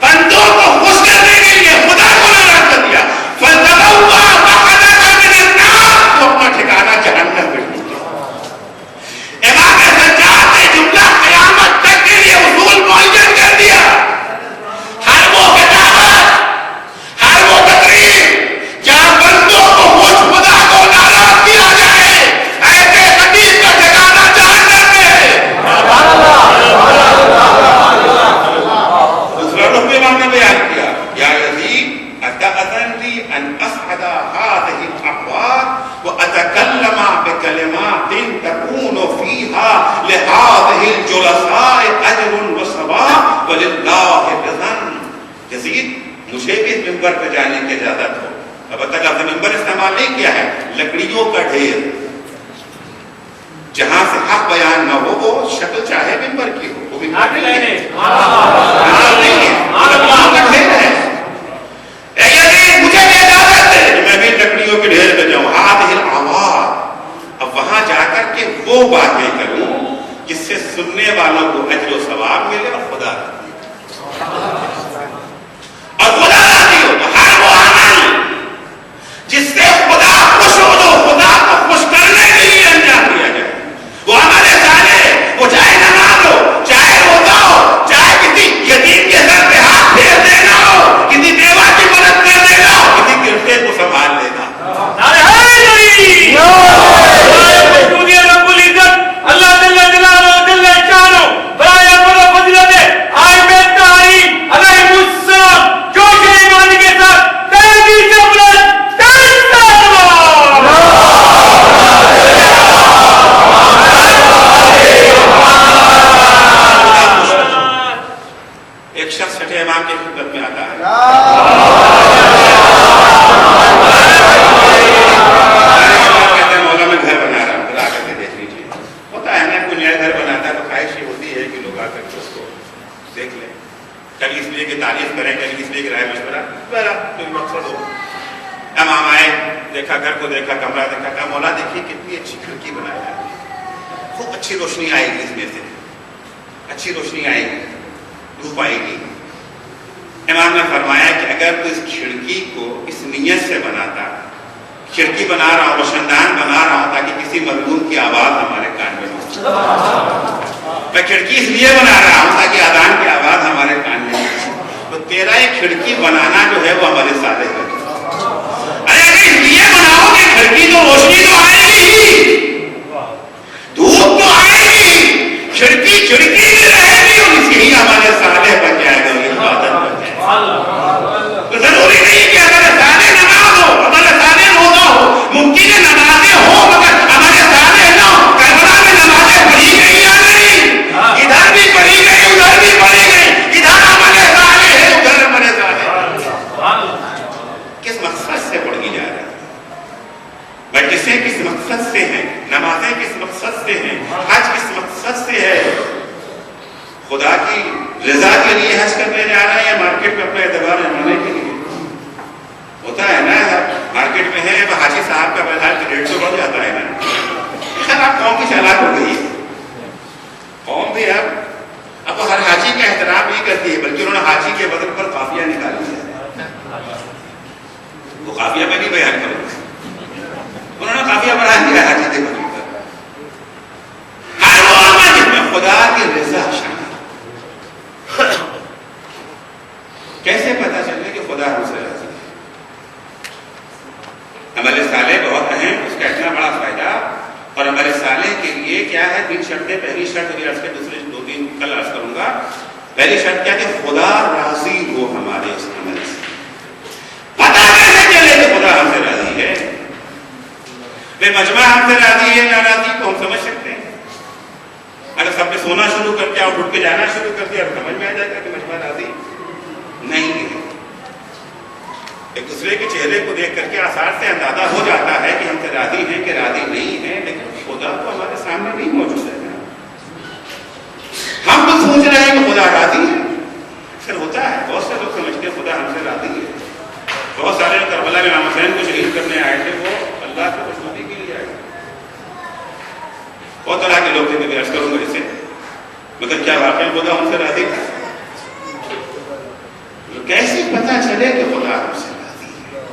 بندوں کو خوش کرنے کے لیے خدا کو ناراض کر دیا. فَلْتَقَوْا مَقْعَدَكَ مِنَ النَّارِ، تو اپنا ٹھکانہ جہنم میں ڈال دیا. امام سجاد نے جملہ قیامت تک کے لیے اصول معین کر دیا. ہر وہ کتابت، ہر وہ تقریر جہاں بندوں کو خوش خدا کو ناراض کیا جائے، ایسے خطیب کا ٹھکانہ جہنم میں ہے. دوسرا رخ امام نے بیان کیا، یا یزید اتأذن لی ان اصعد هذه الاحوال واتکلم بکلمات تکون فیها لهذه الجلساء اجر وثواب وللہ رضا. یزید، مجھے بھی اس منبر پہ جانے کی اجازت ہو. اب تک آپ نے منبر استعمال نہیں کیا ہے، لکڑیوں کا ڈھیر، جہاں سے حق بیان نہ ہو وہ شکل چاہے منبر کی ہو، وہ منبر نہیں ہے، لکڑیوں کا ڈھیر ہے. اے یزید، مجھے بھی اجازت دے کہ میں بھی لکڑیوں کے ڈھیر پہ جاؤں. هذه الاعواد، اب وہاں جا کر کے وہ باتیں کروں جس سے سننے والوں کو اجر و ثواب ملے اور خدا اور خدا راضی ہو. تو ہر وہ عمل جس سے خدا خوش ہو، جو خدا کو خوش کرنے کے لیے انجام دیا جائے، وہ عمل صالح، وہ چاہے نماز ہو، چاہے روزہ ہو، چاہے کسی یتیم کے سر پہ ہاتھ پھیر دینا ہو، کسی بیوہ کی مدد کر دینا ہو، کسی کے رشتے کو سنبھال لینا. اللہ جل جلالہ جل شانہ برائے اپنا فضیلت آئمہ تاریخ علیہ السلام جوش ایمانی کے ساتھ تیزی سے بلند ایک شخص چھٹے امام کی خدمت میں آتا ہے. کبھی اس لیے کہ تعریف کریں، کبھی اس لیے کہ رائے مشورہ، کوئی مقصد ہو. امام آئے، دیکھا گھر کو، دیکھا کمرہ دیکھا، کہا مولا دیکھیے کتنی اچھی کھڑکی بنائی ہے، خوب اچھی روشنی آئے گی، اس میں سے اچھی روشنی آئے گی، دھوپ آئے گی. امام نے فرمایا کہ اگر تو اس کھڑکی کو اس نیت سے بناتا، کھڑکی بنا رہا ہوں، روشندان بنا رہا ہوں تاکہ کسی مظلوم کی آواز ہمارے کان میں ہو، میں کھڑکی اس لیے بنا رہا ہوں تاکہ اذان کی آواز ہمارے کان میں ہو، تو تیرا یہ کھڑکی بنانا جو ہے وہ عمل صالح ہے۔ ارے اگر اس لیے بناؤ کہ کھڑکی تو روشنی تو آئے گی، دھوپ تو آئے گی، کھڑکی کھڑکی میں رہے گی اور اسی ہی عمل صالح بن جائے گا، عبادت بن جائے گا۔ تو ضروری نہیں کہ عمل صالح نماز ہو، عمل صالح روزہ ہو، ممکن ہے نمازیں ہو مگر عمل صالح نہ ہو۔ کربلا میں نمازیں پڑھی گئی یا نہیں؟ ادھر بھی پڑھی گئی، ادھر بھی پڑھی گئی، ادھر عمل صالح ہے، ادھر عمل صالح ہے۔ کس مقصد سے پڑھی جا رہی ہے؟ مجلسیں کس مقصد سے ہیں؟ نمازیں کس مقصد سے ہیں؟ حج کس مقصد سے ہے؟ خدا کی رضا کے لیے حج کرنے جا رہے ہیں یا مارکیٹ میں اپنا اعتبار جمانے کے لیے؟ ہوتا ہے نا، مارکیٹ میں ہے حاجی صاحب کا بازار 150 بڑھ جاتا ہے نا۔ خیر آپ قوم کی چالاک ہو گئی ہے، قوم بھی اب ہر حاجی کا احترام نہیں کرتی ہے، بلکہ انہوں نے حاجی کے بدن پر قافیہ نکال لیا ہے۔ وہ قافیہ میں نہیں بیان کروں، انہوں نے قافیہ بڑھا دیا حاجی کے بدن پر۔ ہر وہ عمل جس میں خدا کی رضا شامل۔ کیسے پتہ چلے کہ خدا ہم سے راضی ہے؟ عمل صالح بہت اہم، اس کا اتنا بڑا فائدہ، اور عمل صالح کے لیے کیا ہے؟ 3 شرطیں۔ پہلی شرط بھی عرض کے دوسرے 2-3 کل عرض کروں گا۔ پہلی شرط کیا کہ خدا راضی ہو ہمارے اس عمل سے۔ پتہ کیسے چلے کہ خدا ہم سے راضی ہے؟ مجمع ہم سے راضی ہے یا راضی تو ہم سمجھ سکتے ہیں۔ اگر سب نے سونا شروع کر دیا اور اٹھ کے جانا شروع کر دیا تو سمجھ میں آ جائے گا کہ مجمع راضی نہیں ہے۔ ایک دوسرے کے چہرے کو دیکھ کر کے آثار سے اندازہ ہو جاتا ہے کہ ہم سے راضی ہیں کہ راضی نہیں ہیں، لیکن خدا تو ہمارے سامنے نہیں موجود ہے۔ ہم تو سوچ رہے ہیں کہ خدا راضی ہے، پھر ہوتا ہے بہت سے لوگ سمجھتے ہیں خدا ہم سے راضی ہے۔ بہت سارے کربلا میں امام حسین کو شہید کرنے آئے تھے، وہ اللہ کی خوشنودی کے لیے آئے تھے۔ بہت طرح کے لوگ تھے، میں عرض کروں گا اسے، مگر کیا واقعی خدا ہم سے راضی تھا؟ کیسے پتہ چلے کہ خدا ہم سے راضی ہے؟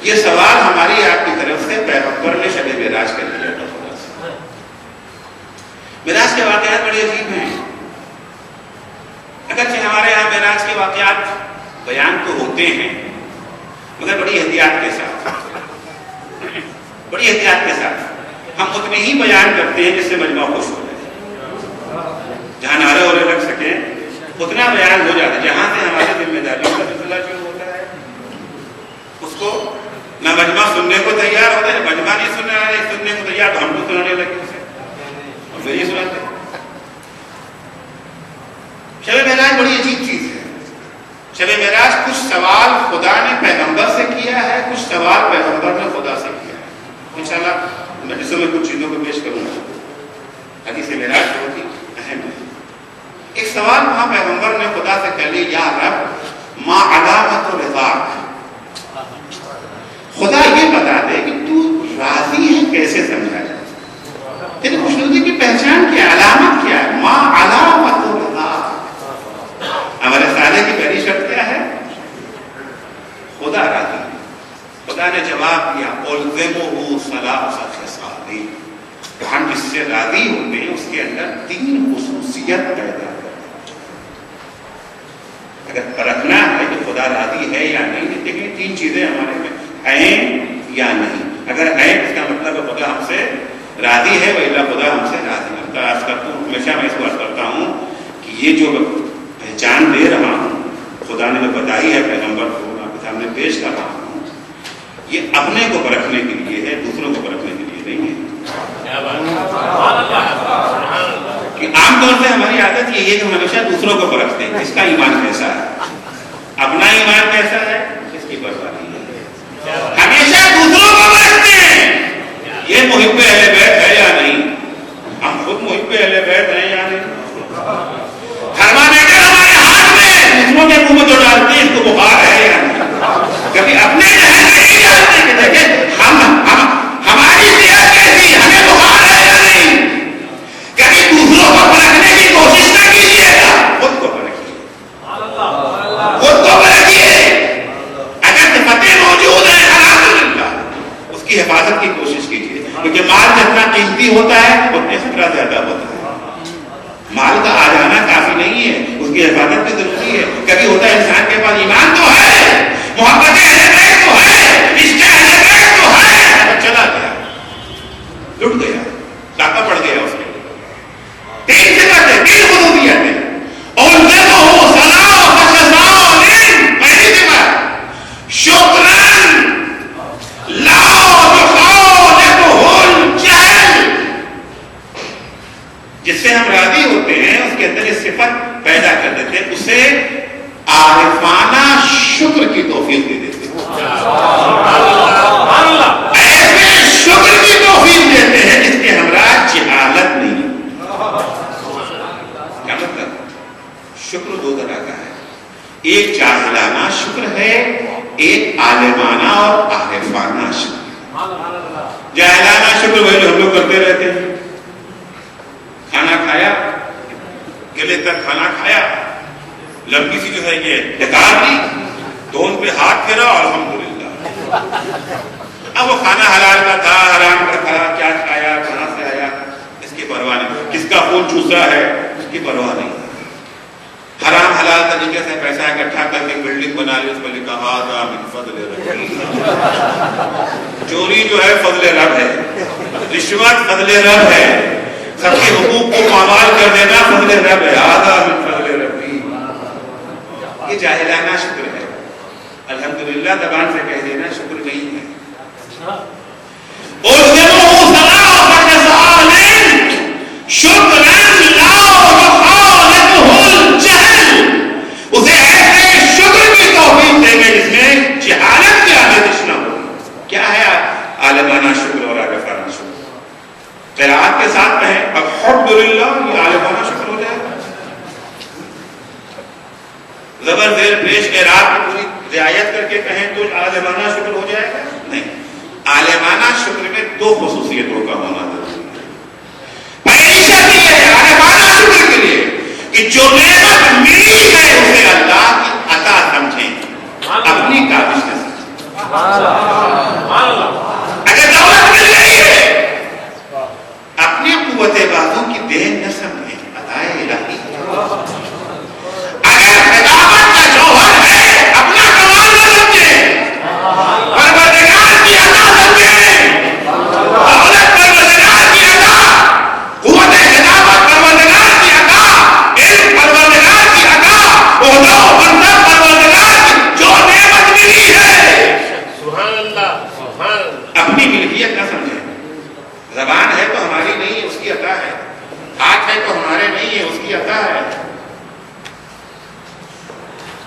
یہ سوال ہماری آپ کی طرف سے پیغمبر نے شب معراج کر دیا تھا خدا سے۔ معراج کے واقعات بڑے عجیب ہیں، اگرچہ ہمارے یہاں معراج کے واقعات بیان تو ہوتے ہیں مگر بڑی احتیاط کے ساتھ، بڑی احتیاط کے ساتھ۔ ہم اتنے ہی بیان کرتے ہیں جس سے مجمع خوش ہو جائے، جہاں نعرے وعرے لگ سکیں اتنا بیان ہو جاتا ہے۔ جہاں سے ہماری ذمہ داریوں کا سلسلہ شروع ہوتا ہے اس کو نہ مجمع سننے کو تیار ہوتا ہے، مجمع نہیں سننے کو تیار تو ہم کو سنانے لگے اسے اور پھر یہ سناتے ہیں۔ شب معراج بڑی عجیب چیز ہے۔ شب معراج کچھ سوال خدا نے پیغمبر سے کیا ہے، کچھ سوال پیغمبر نے خدا سے کیا ہے۔ انشاءاللہ میں جسوں میں کچھ چیزوں کو پیش کروں گا۔ حدیث معراج بہت ہی اہم ہے۔ ایک سوال وہاں پیغمبر نے خدا سے کر لی، یا رب ما علامت رضاک، خدا یہ بتا دے کہ تو راضی ہے کیسے سمجھا جائے، تیری خوشنودی کی پہچان کیا، علامت کیا ہے؟ ما علامت رضاک۔ ہمارے صالح کی پہلی شرط کیا ہے؟ خدا راضی ہے۔ خدا نے جواب دیا الزمہ ثلاث خصال، ہم جس سے راضی ہوتے ہیں اس کے اندر 3 خصوصیت پیدا کرتے ہیں۔ اگر پرکھنا ہے کہ خدا راضی ہے یا نہیں، دیکھیں 3 چیزیں ہمارے میں ہیں یا نہیں۔ اگر ہیں اس کا مطلب ہے خدا ہم سے راضی ہے، وإلا خدا ہم سے راضی ہے۔ میں عرض کرتا ہوں، ہمیشہ میں اس کو عرض کرتا ہوں کہ یہ جو پہچان دے رہا ہوں خدا نے جو بتائی ہے پیغمبر کو، آپ کے سامنے پیش کر رہا ہوں، یہ اپنے کو پرکھنے کے لیے ہے، دوسروں کو پرکھنے کے لیے نہیں ہے۔ کہ عام طور سے ہماری عادت یہ ہے کہ ہم ہمیشہ دوسروں کو پرکھتے ہیں، اس کا ایمان کیسا ہے، اپنا ایمان کیسا ہے اس کی پرواہ نہیں ہے۔ ہمیشہ دوسروں کو پرکھتے ہیں، یہ محب اہل بیت ہے یا نہیں، ہم خود محب اہل بیت ہیں یا نہیں۔ تھرمامیٹر ہمارے ہاتھ میں، دوسروں کے منہ میں جو ڈالتے ہیں اس کو بخار ہے یا نہیں، کبھی اپنے ذہن میں نہیں ڈالتے کہ دیکھیں ہماری صحت کیسی، ہمیں بخار ہے یا نہیں۔ کبھی دوسروں کو پرکھنے کی کوشش نہ کیجیے گا، خود کو پرکھیے۔ ہوتا ہے اتنے خطرہ زیادہ ہوتا ہے. مال کا آ جانا کافی نہیں ہے, اس کی حفاظت بھی ضروری ہے. کبھی ہوتا ہے انسان کے پاس ایمان تو ہے, محبت اہل بیت تو ہے, عشق اہل بیت تو ہے, چلا گیا, لٹ گیا, ڈاکہ پڑ گیا اس کے. تین سے کرتے تین خصوصیت ہے. اور دیکھو سلام فشسان پہلی جگہ شکران لا یخالفہ الجہل, جس سے ہم راضی ہوتے ہیں اس کے اندر یہ صفت پیدا کر دیتے ہیں, اسے عارفانہ شکر کی توفیق دے دیتے ہیں. ایسے شکر کی توفیق دیتے ہیں جس کے ہمراہ جہالت نہیں. کیا مطلب؟ شکر دو طرح کا ہے, ایک جاہلانہ شکر ہے, ایک عالمانہ اور عارفانہ شکر. جاہلانہ شکر وہی جو ہم لوگ کرتے رہتے ہیں, کھانا کھایا, گلے تک کھانا کھایا, لمبی سی جو ہے یہ ڈکار لی, دون پہ ہاتھ پھیرا اور الحمدللہ. اب وہ کھانا حلال کا تھا, حرام کا تھا, کیا کھایا, کہاں سے آیا, اس کی پرواہ نہیں. کس کا خون چوسا ہے اس کی پرواہ نہیں. حرام حلال طریقے سے پیسہ اکٹھا کر کے بلڈنگ بنا لی, اس پر لکھا ھذا من فضل ربی. چوری جو ہے فضل رب ہے, رشوت فضل رب ہے, سب کے حقوق کو پامال کر دینا فضل رب ہے. ھذا من فضل ربی. یہ جاہلانہ شکر ہے. الحمدللہ زبان سے کہہ دینا شکر نہیں ہے. اسے ایسے شکر کی توفیق دیں گے جس میں جہالت کی آمیزش نہ ہو. کیا ہے عالمانہ شکر اور عارفانہ شکر؟ قرات کے ساتھ کہیں الحمدللہ, یہ عالمانہ شکر ہو جائے گا. زبر زیر پیش قرات کی پوری رعایت کر کے کہیں تو عالمانہ شکر ہو جائے گا؟ نہیں. عالمانہ شکر میں دو خصوصیتوں کا ہونا ضروری ہے. پہلی شرط یہ ہے عالمانہ شکر کے لیے کہ جو نعمت ملی ہے اسے اللہ کی عطا سمجھیں, اپنی کاوش نہ سمجھیں. اگر دولت مل رہی ہے اپنی قوت بازو کی دین نہ سمجھیں, عطائے الہی. اگر خداوت کا جوہر ہے اپنا کمال نہ سمجھیں, پروردگار کی عطا سمجھیں. دولت پروردگار کی عطا, قوت خداوت پروردگار کی عطا, علم پروردگار کی عطا, عہدہ و منصب پروردگار کی جو نعمت ملی ہے. سبحان اللہ, سبحان اللہ. اپنی ملکیت نہ سمجھیں. زبان ہے تو ہماری نہیں ہے, اس کی عطا ہے. ہاتھ ہے تو ہمارے نہیں ہے, اس کی عطا ہے.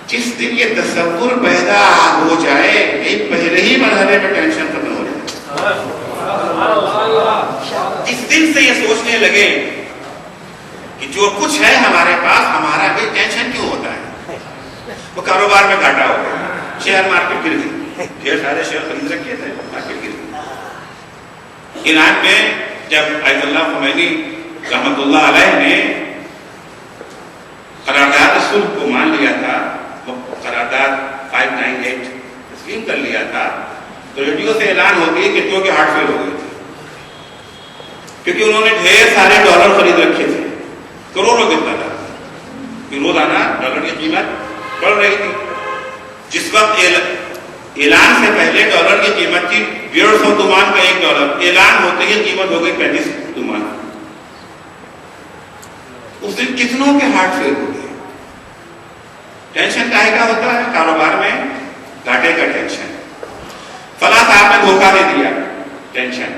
جس دن یہ تصور پیدا ہو جائے ایک پہلے ہی مرحلے میں ٹینشن ختم ہو جائے. جس دن سے یہ سوچنے لگے کہ جو کچھ ہے ہمارے پاس ہمارا بھی ٹینشن کیوں ہوتا ہے. وہ کاروبار میں گھاٹا ہو گیا, شیئر مارکیٹ گر گئی, ڈھیر سارے شیئر خرید رکھے تھے, مارکیٹ گر گئی. ایران میں جب آیت اللہ خمینی رحمت اللہ علیہ نے قرارداد صلح کو مان لیا تھا, وہ قرارداد 598 تسلیم کر لیا تھا, تو ریڈیو سے اعلان ہوتی ہے کہ تو کے ہارٹ فیل ہو گئے تھے, کیونکہ انہوں نے ڈھیر سارے ڈالر خرید رکھے تھے, کروڑوں کے تعداد. روزانہ ڈالر کی قیمت بڑھ رہی تھی. جس وقت اعلان سے پہلے ڈالر کی قیمت تھی 150 تومان کا $1, اعلان ہوتے ہی قیمت ہو گئی 35 تومان. اس دن کتنوں کے ہارٹ فیل ہو گئے. ٹینشن کاہے کا ہوتا ہے کاروبار میں؟ گھاٹے کا ٹینشن. فلاں صاحب نے دھوکہ دے دیا, ٹینشن.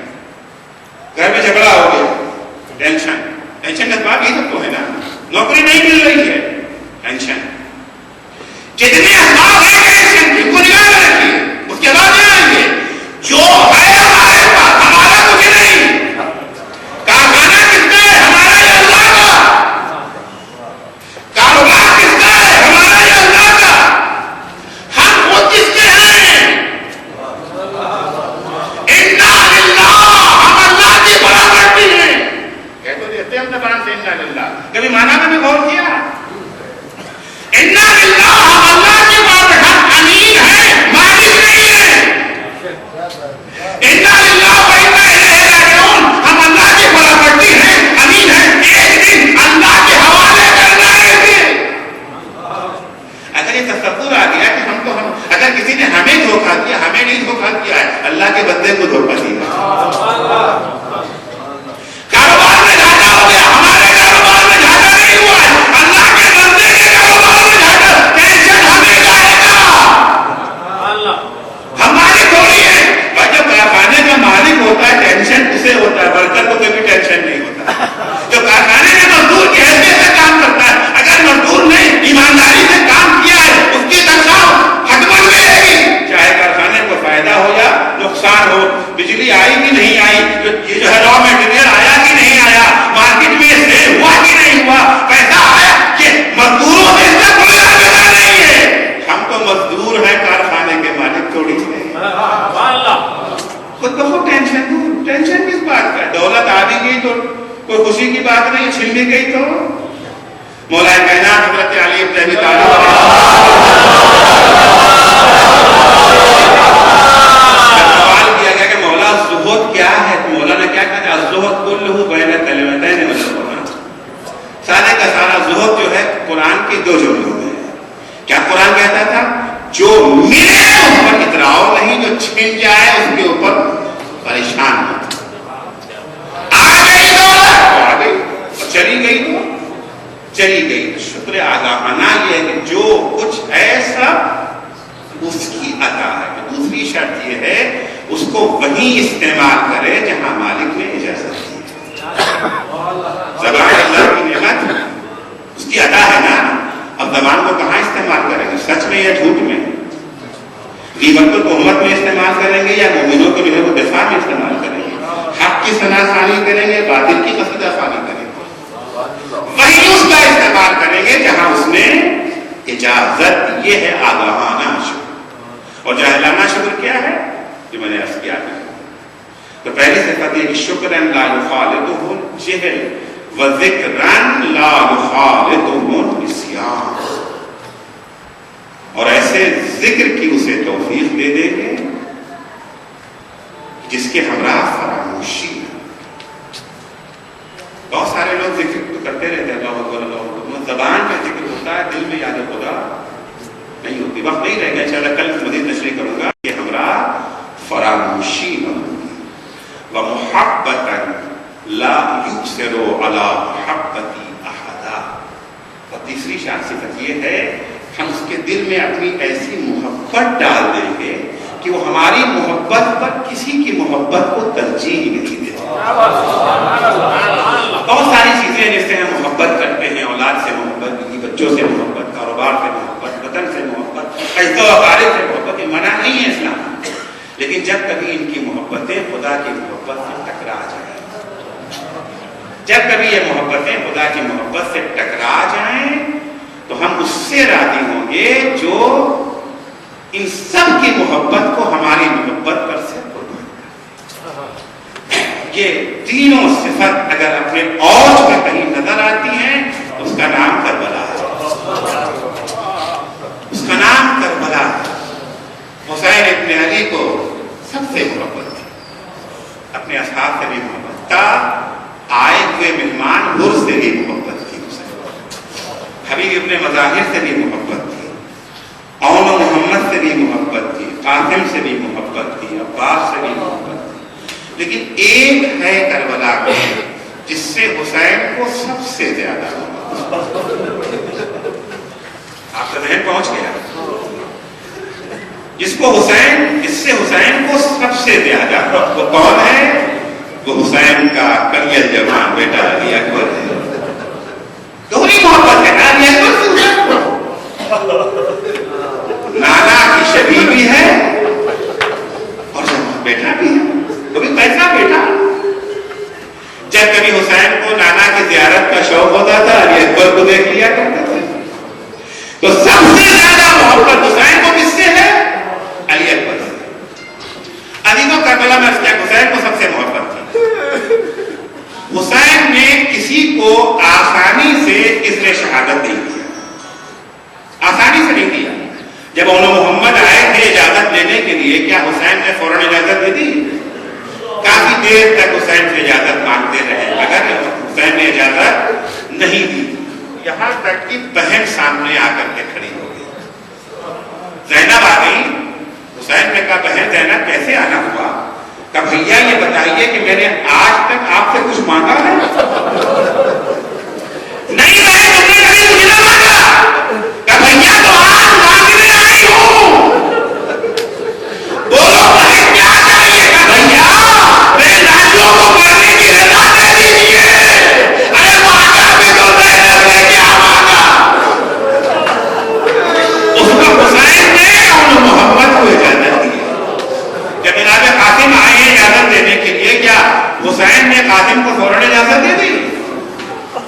گھر میں جھگڑا ہو گیا, ٹینشن. ٹینشن کا بات یہ سب تو ہے نا. نوکری نہیں مل رہی ہے, ٹینشن. جتنے اسباب ہیں ٹینشن ان کو نگاہ میں رکھیے, اس کے بعد آئیں گے. جو ہے ہمارے پاس, ہمارا کچھ نہیں. کارخانہ کس کا ہے؟ ہمارا یا اللہ کا. کاروبار کس کا ہے؟ ہمارا یا اللہ کا. ہم خود کس کے ہیں؟ انا للہ, ہم اللہ کی پراپرٹی ہیں. کہہ تو دیتے ہم زبان سے انا للہ, کبھی مانا میں بھی غور کیا اللہ کے بندے کو دھوکہ دیا. کاروبار میں گھاٹا ہو گیا, ہمارے کاروبار میں گھاٹا نہیں ہوا ہے, اللہ کے بندے کے کاروبار میں گھاٹا. ٹینشن ہمیں گائے گا, ہماری تھوڑی ہے. اور جو کارخانے کا مالک ہوتا ہے ٹینشن اسے ہوتا ہے, ورکر کو کبھی ٹینشن نہیں ہوتا. جو کارخانے میں مزدور کی حیثیت سے کام کرتا ہے, اگر مزدور نے ایمانداری سے کام کیا ہے اس کی تنخواہ حتماً ملے گی, چاہے کارخانے کو فائدہ ہو یا نقصان ہو. بجلی آئی کہ نہیں آئی, یہ جو ہے را میٹیریل آیا کہ نہیں آیا, مارکیٹ میں سیل ہوا کہ نہیں ہوا, پیسہ آیا, یہ مزدوروں میں اس کا کوئی رابطہ نہیں ہے. ہم تو مزدور ہیں, کارخانے کے مالک تھوڑی ہیں. خود بخود ٹینشن کس بات کا؟ دولت آ بھی گئی تو کوئی خوشی کی بات نہیں, چھن بھی گئی تو. مولا کائنات حضرت علی ابن ابی طالب سوال کیا گیا کہ مولا زہد کیا ہے, تو مولا نے کیا کہا, الزہد کلہ بین کلمتین من القرآن. سارے کا سارا زہد جو ہے قرآن کے دو جملوں میں ہے. کیا قرآن کہتا تھا؟ جو ملے اس پر اتراؤ نہیں, جو چھن جائے اس کے اوپر پریشان ہو. آ گئی دولت آ گئی, چلی گئی تو چلی گئی. تو شکر آگاہانہ یہ ہے کہ جو کچھ ہے سب اس کی عطا ہے. دوسری شرط یہ ہے اس کو وہیں استعمال کرے جہاں مالک نے اجازت دی. زبان اللہ کی نعمت, اس کی عطا ہے نا. اب زبان کو کہاں استعمال کریں گے, سچ میں یا جھوٹ میں؟ غیبت کو تہمت میں استعمال کریں گے یا مومنوں کو جو ہے وہ دفاع میں استعمال کریں گے؟ حق کی ثنا ثانی کریں گے, باطل کی قصیدہ ثانی کریں گے؟ وہی اس کا استعمال کریں گے جہاں اس نے اجازت. یہ ہے آگاہانہ شکر. اور جاہلانہ شکر کیا ہے جو میں نے عرض کیا تھا. تو پہلی صفت یہ کہ شکرن لا یخالطہ الجہل وذکرن لا یخالطہ النسیان. اور ایسے ذکر کی اسے توفیق دے دیں گے جس کے ہمراہ فراموشی. بہت سارے لوگ ذکر تو کرتے رہتے ہیں, اللہ اکبر اللہ اکبر, زبان کا ذکر ہوتا ہے, دل میں یاد خدا نہیں ہوتی. وقت نہیں رہے گا, انشاءاللہ کل مزید تشریح کروں گا. یہ ہمراہ فراموشی ہوگی. ومحبتا لا یؤثر علی محبتی احدا. اور تیسری صفت یہ ہے ہم اس کے دل میں اپنی ایسی محبت ڈال دیں گے کہ وہ ہماری محبت پر کسی کی محبت کو ترجیح نہیں دیتے. بہت ساری چیزیں جس سے ہم محبت کرتے ہیں, اولاد سے محبت, بیوی بچوں سے محبت, کاروبار سے محبت, وطن سے محبت, عزت و اقارب سے محبت, یہ منع نہیں ہے اسلام. لیکن جب کبھی ان کی محبتیں خدا کی محبت سے ٹکرا جائیں, جب کبھی یہ محبتیں خدا کی محبت سے ٹکرا جائیں تو ہم اس سے راضی ہوں گے جو ان سب کی محبت کو ہماری محبت پر سے قربان کرے. یہ تینوں صفت اگر اپنے اوج میں کہیں نظر آتی ہیں تو اس کا نام کربلا ہے. اس کا نام کربلا ہے. حسین ابن علی کو سب سے محبت تھی, اپنے اصحاب سے بھی محبت تھا, آئے ہوئے مہمان حر سے بھی محبت تھی, حبیب ابن مظاہر سے بھی محبت تھی, اون و محمد سے بھی محبت تھی, قاسم سے بھی محبت تھی, عباس سے بھی محبت تھی. لیکن ایک ہے کربلا میں جس سے حسین کو سب سے زیادہ آپ کا ذہن پہنچ گیا, جس سے حسین کو سب سے زیادہ, وہ کون ہے؟ وہ حسین کا کریل جوان بیٹا علی اکبر ہے. دوہری محبت ہے نا, علی اکبر سے حسین کو نانا کی شبیہ بھی ہے اور جوان بیٹا بھی ہے, وہ بھی کیسا بیٹا. جب کبھی حسین کو نانا کی زیارت کا شوق ہوتا تھا علی اکبر کو دیکھ لیا کرتا تھا. تو سب سے زیادہ محبت حسین کو کس سے ہے؟ علی اکبر سے. علی کو کربلا میں حسین کو سب سے محبت تھی. حسین نے کسی کو آسانی سے اذن شہادت نہیں دیا, آسانی سے نہیں دیا. جب اون محمد آئے تھے اجازت لینے کے لیے, کیا حسین نے فوراً اجازت دے دی؟ کافی دیر تک حسین سے اجازت مانگتے رہے مگر حسین نے اجازت نہیں دی. یہاں تک کہ بہن سامنے آ کر کے کھڑی ہو گئی, زینب آ گئی. حسین نے کہا بہن زینب کیسے آنا ہوا؟ کہ بھیا یہ بتائیے کہ میں نے آج تک آپ سے کچھ مانگا ہے؟ نہیں بھائی تم نے کبھی مجھے نہ مانگا. کہ بھیا تو آج مانگنے آئی ہوں. بولو بھائی کیا چاہیے؟ کہ بھیا میرے لالوں کو کرنے کی رضا دے دیجیے. ارے مانگا بھی تو زینب نے کیا مانگا؟ اس کو حسین نے ان محمد کو اجازت دی. جب جناب قاسم آئے ہیں اجازت دینے کے لیے، کیا حسین نے قاسم کو فوراً اجازت دے دی؟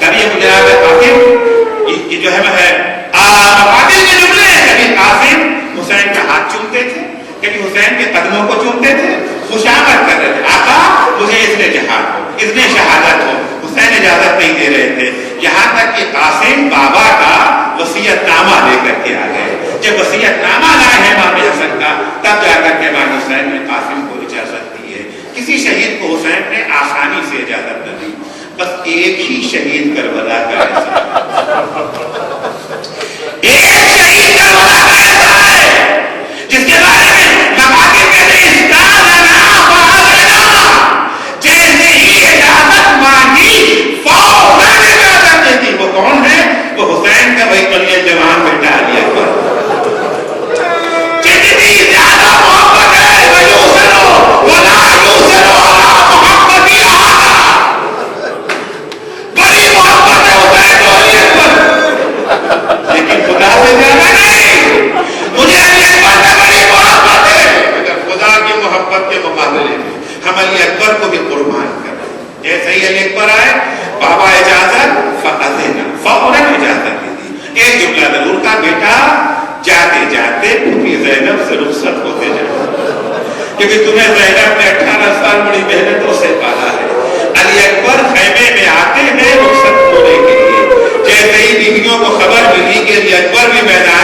کبھی جناب قاسم یہ جو ہے مقاتل کے جملے ہیں، کبھی قاسم حسین کا ہاتھ چومتے تھے، کبھی حسین کے قدموں کو چومتے تھے، خوشامد کر رہے تھے، آقا مجھے اس نے جہاد ہو، اس نے شہادت ہو. حسین اجازت نہیں دے رہے تھے، یہاں تک کہ قاسم بابا کا وصیت نامہ لے کر کے آ گئے. جب وصیت نامہ لائے ہیں امام حسن کا، تب جا کر کے امام حسین نے قاسم کو اجازت دی ہے. کسی شہید کو حسین نے آسانی سے اجازت نہ دی، بس ایک ہی شہید کربلا کا ایسا ایک شہید کربلا کا ایسا ہے جس کے بارے میں مقاتل کہتے ہیں جیسے ہی اجازت مانگی فوراً اجازت دیتی. وہ کون ہے؟ وہ حسین کا وہی کلیہ جوان بیٹا علی اکبر. جتنی زیادہ محبت ہے وَيُوسِرُ وَلَا يُوسِرُ عَلَىٰ مُحَمَّدِ أَحَدًا. بڑی محبت ہے حسین کو علی اکبر، لیکن خدا سے زیادہ نہیں. مجھے علی اکبر سے بڑی محبت ہے. اگر خدا کی محبت کے مقابلے میں ہم علی اکبر کو بھی قربان کریں. جیسے ہی علی اکبر آئے، بابا اجازت فَأَذِنَ، فوراً اجازت دے دی. ایک جملہ ضرور کا بیٹا جاتے جاتے پھوپھی زینب سے رخصت ہوتے جاؤ، کیونکہ تمہیں زینب نے 18 سال بڑی محنتوں سے پالا ہے. علی اکبر خیمے میں آتے ہیں رخصت ہونے کے لیے. جیسے ہی بیویوں کو خبر ملی کہ علی اکبر بھی میدان